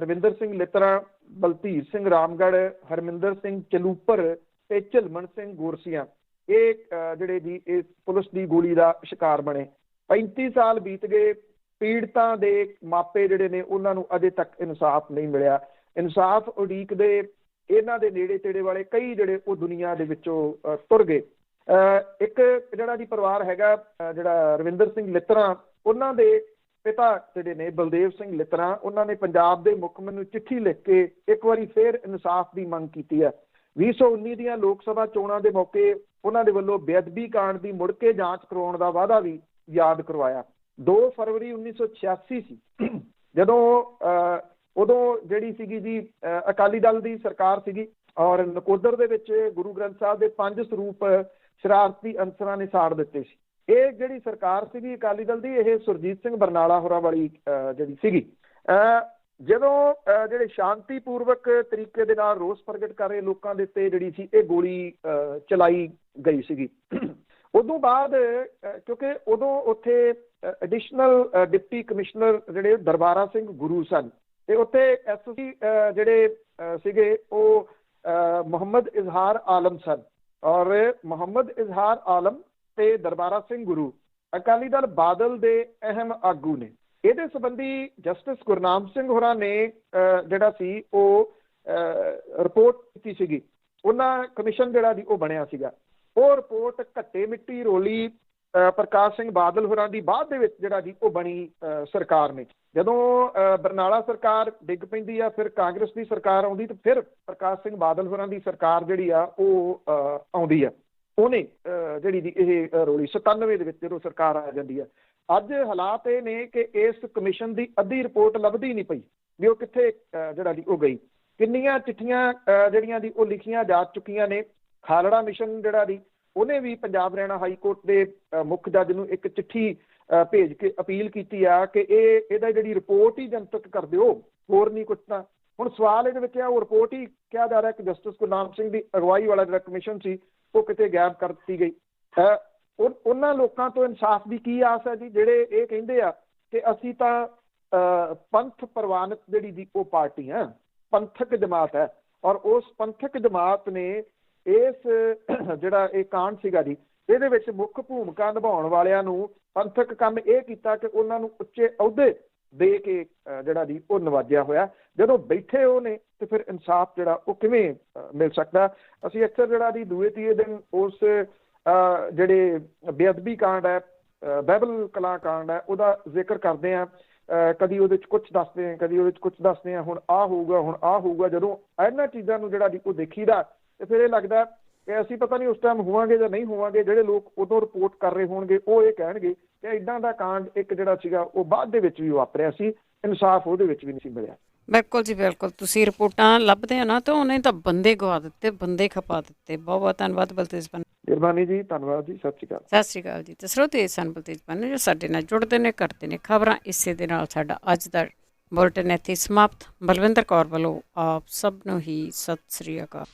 ਰਵਿੰਦਰ ਸਿੰਘ ਲਿੱਤਰਾ, ਬਲਧੀਰ ਸਿੰਘ ਰਾਮਗੜ੍ਹ, ਹਰਮਿੰਦਰ ਸਿੰਘ ਚਲੂਪਰ ਤੇ ਝਲਮਣ ਸਿੰਘ ਗੋਰਸੀਆਂ ਇਹ ਜਿਹੜੇ ਜੀ ਇਸ ਪੁਲਿਸ ਦੀ ਗੋਲੀ ਦਾ ਸ਼ਿਕਾਰ ਬਣੇ। 35 ਸਾਲ ਬੀਤ ਗਏ, ਪੀੜਤਾਂ ਦੇ ਮਾਪੇ ਜਿਹੜੇ ਨੇ ਉਹਨਾਂ ਨੂੰ ਅਜੇ ਤੱਕ ਇਨਸਾਫ ਨਹੀਂ ਮਿਲਿਆ। ਇਨਸਾਫ ਉਡੀਕਦੇ ਇਹਨਾਂ ਦੇ ਨੇੜੇ ਤੇੜੇ ਵਾਲੇ ਕਈ ਜਿਹੜੇ ਉਹ ਦੁਨੀਆ ਦੇ ਵਿੱਚੋਂ ਤੁਰ ਗਏ। ਇੱਕ ਜਿਹੜਾ ਜੀ ਪਰਿਵਾਰ ਹੈਗਾ ਜਿਹੜਾ ਰਵਿੰਦਰ ਸਿੰਘ ਲਿੱਤਰਾ, ਉਹਨਾਂ ਦੇ ਪਿਤਾ ਜਿਹੜੇ ਨੇ ਬਲਦੇਵ ਸਿੰਘ ਲਿੱਤਰਾ, ਉਹਨਾਂ ਨੇ ਪੰਜਾਬ ਦੇ ਮੁੱਖ ਮੰਤਰੀ ਨੂੰ ਚਿੱਠੀ ਲਿਖ ਕੇ ਇੱਕ ਵਾਰੀ ਫੇਰ ਇਨਸਾਫ ਦੀ ਮੰਗ ਕੀਤੀ ਹੈ। 2019 ਦੀਆਂ ਲੋਕ ਸਭਾ ਚੋਣਾਂ ਦੇ ਮੌਕੇ ਉਹਨਾਂ ਦੇ ਵੱਲੋਂ ਬੇਅਦਬੀ ਕਾਂਡ ਦੀ ਮੁੜ ਕੇ ਜਾਂਚ ਕਰਵਾਉਣ ਦਾ ਵਾਅਦਾ ਵੀ ਯਾਦ ਕਰਵਾਇਆ। 2 ਫਰਵਰੀ 1986 ਸੀ ਜਦੋਂ ਉਦੋਂ ਜਿਹੜੀ ਸੀਗੀ ਜੀ ਅਕਾਲੀ ਦਲ ਦੀ ਸਰਕਾਰ ਸੀਗੀ ਔਰ ਨਕੋਦਰ ਦੇ ਵਿੱਚ ਗੁਰੂ ਗ੍ਰੰਥ ਸਾਹਿਬ ਦੇ 5 ਸਰੂਪ ਸ਼ਰਾਰਤੀ ਅਨਸਰਾਂ ਨੇ ਸਾੜ ਦਿੱਤੇ ਸੀ। ਇਹ ਜਿਹੜੀ ਸਰਕਾਰ ਸੀਗੀ ਅਕਾਲੀ ਦਲ ਦੀ, ਇਹ ਸੁਰਜੀਤ ਸਿੰਘ ਬਰਨਾਲਾ ਹੋਰਾਂ ਵਾਲੀ ਜਿਹੜੀ ਸੀਗੀ। ਜਦੋਂ ਜਿਹੜੇ ਸ਼ਾਂਤੀਪੂਰਵਕ ਤਰੀਕੇ ਦੇ ਨਾਲ ਰੋਸ ਪ੍ਰਗਟ ਕਰ ਰਹੇ ਲੋਕਾਂ ਦੇ ਉੱਤੇ ਜਿਹੜੀ ਸੀ ਇਹ ਗੋਲੀ ਚਲਾਈ ਗਈ ਸੀਗੀ। ਉਦੋਂ ਬਾਅਦ ਕਿਉਂਕਿ ਉਦੋਂ ਉੱਥੇ ਐਡੀਸ਼ਨਲ ਡਿਪਟੀ ਕਮਿਸ਼ਨਰ ਜਿਹੜੇ ਦਰਬਾਰਾ ਸਿੰਘ ਗੁਰੂ ਸਨ ਤੇ ਉੱਥੇ ਐਸਸੀ ਜਿਹੜੇ ਸੀਗੇ ਉਹ ਮੁਹੰਮਦ ਇਜ਼ਹਾਰ ਆਲਮ ਸਨ ਔਰ ਮੁਹੰਮਦ ਇਜ਼ਹਾਰ ਆਲਮ ਤੇ ਦਰਬਾਰਾ ਸਿੰਘ ਗੁਰੂ ਅਕਾਲੀ ਦਲ ਬਾਦਲ ਦੇ ਅਹਿਮ ਆਗੂ ਨੇ। ਇਹਦੇ ਸੰਬੰਧੀ ਜਸਟਿਸ ਗੁਰਨਾਮ ਸਿੰਘ ਹੋਰਾਂ ਨੇ ਜਿਹੜਾ ਸੀ ਉਹ ਰਿਪੋਰਟ ਕੀਤੀ ਸੀਗੀ। ਉਹਨਾਂ ਕਮਿਸ਼ਨ ਜਿਹੜਾ ਜੀ ਉਹ ਬਣਿਆ ਸੀਗਾ। ਉਹ ਰਿਪੋਰਟ ਘੱਟੇ ਮਿੱਟੀ ਰੋਲੀ ਪ੍ਰਕਾਸ਼ ਸਿੰਘ ਬਾਦਲ ਹੋਰਾਂ ਦੀ ਬਾਅਦ ਦੇ ਵਿੱਚ ਜਿਹੜਾ ਜੀ ਉਹ ਬਣੀ ਸਰਕਾਰ ਨੇ। ਜਦੋਂ ਬਰਨਾਲਾ ਸਰਕਾਰ ਡਿੱਗ ਪੈਂਦੀ ਆ, ਫਿਰ ਕਾਂਗਰਸ ਦੀ ਸਰਕਾਰ ਆਉਂਦੀ, ਤੇ ਫਿਰ ਪ੍ਰਕਾਸ਼ ਸਿੰਘ ਬਾਦਲ ਹੋਰਾਂ ਦੀ ਸਰਕਾਰ ਜਿਹੜੀ ਆ ਉਹ ਆਉਂਦੀ ਆ। ਉਹਨੇ ਜਿਹੜੀ ਦੀ ਇਹ ਰੋਲੀ 97 ਦੇ ਵਿੱਚ ਜਦੋਂ ਸਰਕਾਰ ਆ ਜਾਂਦੀ ਆ। ਅੱਜ ਹਾਲਾਤ ਇਹ ਨੇ ਕਿ ਇਸ ਕਮਿਸ਼ਨ ਦੀ ਅੱਧੀ ਰਿਪੋਰਟ ਲੱਭਦੀ ਨਹੀਂ ਪਈ ਵੀ ਉਹ ਕਿੱਥੇ ਜਿਹੜਾ ਦੀ ਉਹ ਗਈ। ਕਿੰਨੀਆਂ ਚਿੱਠੀਆਂ ਜਿਹੜੀਆਂ ਦੀ ਉਹ ਲਿਖੀਆਂ ਜਾ ਚੁੱਕੀਆਂ ਨੇ। ਖਾਲੜਾ ਮਿਸ਼ਨ ਜਿਹੜਾ ਦੀ ਉਹਨੇ ਵੀ ਪੰਜਾਬ ਹਰਿਆਣਾ ਹਾਈ ਕੋਰਟ ਦੇ ਮੁੱਖ ਜੱਜ ਨੂੰ ਇੱਕ ਚਿੱਠੀ ਭੇਜ ਕੇ ਅਪੀਲ ਕੀਤੀ ਆ ਕਿ ਇਹਦਾ ਜਿਹੜੀ ਰਿਪੋਰਟ ਹੀ ਜਨਤਕ ਕਰ ਦਿਓ, ਹੋਰ ਨਹੀਂ ਕੁਛ। ਤਾਂ ਹੁਣ ਸਵਾਲ ਇਹਦੇ ਵਿੱਚ ਆ, ਉਹ ਰਿਪੋਰਟ ਹੀ ਕਿਹਾ ਜਾ ਰਿਹਾ ਕਿ ਜਸਟਿਸ ਗੁਰਨਾਮ ਸਿੰਘ ਦੀ ਅਗਵਾਈ ਵਾਲਾ ਜਿਹੜਾ ਕਮਿਸ਼ਨ ਸੀ ਉਹ ਕਿਤੇ ਗਾਇਬ ਕਰ ਦਿੱਤੀ ਗਈ। ਉਹਨਾਂ ਲੋਕਾਂ ਤੋਂ ਇਨਸਾਫ ਦੀ ਕੀ ਆਸ ਹੈ ਜੀ, ਜਿਹੜੇ ਇਹ ਕਹਿੰਦੇ ਆ ਕਿ ਅਸੀਂ ਤਾਂ ਪੰਥ ਪ੍ਰਵਾਨਿਤ ਜਿਹੜੀ ਦੀ ਉਹ ਪਾਰਟੀ ਹੈ, ਪੰਥਕ ਜਮਾਤ ਹੈ, ਔਰ ਉਸ ਪੰਥਕ ਜਮਾਤ ਨੇ ਇਸ ਜਿਹੜਾ ਇਹ ਕਾਂਡ ਸੀਗਾ ਜੀ ਇਹਦੇ ਵਿੱਚ ਮੁੱਖ ਭੂਮਿਕਾ ਨਿਭਾਉਣ ਵਾਲਿਆਂ ਨੂੰ ਪੰਥਕ ਕੰਮ ਇਹ ਕੀਤਾ ਕਿ ਉਹਨਾਂ ਨੂੰ ਉੱਚੇ ਅਹੁਦੇ ਦੇ ਕੇ ਜਿਹੜਾ ਜੀ ਉਹ ਨਵਾਜਿਆ ਹੋਇਆ। ਜਦੋਂ ਬੈਠੇ ਉਹ ਨੇ ਤੇ ਫਿਰ ਇਨਸਾਫ ਜਿਹੜਾ ਉਹ ਕਿਵੇਂ ਮਿਲ ਸਕਦਾ। ਅਸੀਂ ਅਕਸਰ ਜਿਹੜਾ ਜੀ ਦੂਏ ਤੀਏ ਦਿਨ ਉਸ ਜਿਹੜੇ ਬੇਅਦਬੀ ਕਾਂਡ ਹੈ, ਬਾਈਬਲ ਕਲਾਂ ਕਾਂਡ ਹੈ, ਉਹਦਾ ਜ਼ਿਕਰ ਕਰਦੇ ਹਾਂ। ਕਦੀ ਉਹਦੇ 'ਚ ਕੁਛ ਦੱਸਦੇ ਹਾਂ, ਕਦੀ ਉਹਦੇ 'ਚ ਕੁਛ ਦੱਸਦੇ ਹਾਂ, ਹੁਣ ਆਹ ਹੋਊਗਾ, ਹੁਣ ਆਹ ਹੋਊਗਾ। ਜਦੋਂ ਇਹਨਾਂ ਚੀਜ਼ਾਂ ਨੂੰ ਜਿਹੜਾ ਜੀ ਉਹ ਦੇਖੀਦਾ ਤੇ ਫਿਰ ਇਹ ਲੱਗਦਾ ਕਿ ਅਸੀਂ ਪਤਾ ਨਹੀਂ ਉਸ ਟਾਈਮ ਹੋਵਾਂਗੇ ਜਾਂ ਨਹੀਂ ਹੋਵਾਂਗੇ। ਜਿਹੜੇ ਲੋਕ ਉਦੋਂ ਰਿਪੋਰਟ ਕਰ ਰਹੇ ਹੋਣਗੇ ਉਹ ਇਹ ਕਹਿਣਗੇ ਕਿ ਇੱਦਾਂ ਦਾ ਕਾਂਡ ਇੱਕ ਜਿਹੜਾ ਸੀਗਾ ਉਹ ਬਾਅਦ ਦੇ ਵਿੱਚ ਵੀ ਵਾਪਰਿਆ ਸੀ, ਇਨਸਾਫ ਉਹਦੇ ਵਿੱਚ ਵੀ ਨਹੀਂ ਸੀ ਮਿਲਿਆ। ਬਿਲਕੁਲ ਜੀ, ਬਿਲਕੁਲ। ਤੁਸੀਂ ਰਿਪੋਰਟਾਂ ਲੱਭਦੇ ਹੋ ਨਾ, ਤਾਂ ਉਹਨੇ ਤਾਂ ਬੰਦੇ ਗਵਾ ਦਿੱਤੇ, ਬੰਦੇ ਖਪਾ ਦਿੱਤੇ। ਬਹੁਤ ਬਹੁਤ ਧੰਨਵਾਦ ਬਲਤੇਜ ਪੰਨੂ। ਮਿਹਰਬਾਨੀ ਜੀ, ਧੰਨਵਾਦ ਜੀ, ਸਤਿ ਸ਼੍ਰੀ ਅਕਾਲ। ਸਤਿ ਸ਼੍ਰੀ ਅਕਾਲ ਜੀ। ਤੇ ਸਰੋਤੇ ਸਨ ਬਲਤੇਜ ਪੰਨੂ ਜੋ ਸਾਡੇ ਨਾਲ ਜੁੜਦੇ ਨੇ, ਕਰਦੇ ਨੇ ਖਬਰਾਂ। ਇਸੇ ਦੇ ਨਾਲ ਸਾਡਾ ਅੱਜ ਦਾ ਬੁਲਟਨ ਇੱਥੇ ਸਮਾਪਤ। ਬਲਵਿੰਦਰ ਕੌਰ ਵੱਲੋਂ ਆਪ ਸਭ ਨੂੰ ਹੀ ਸਤਿ ਸ਼੍ਰੀ ਅਕਾਲ।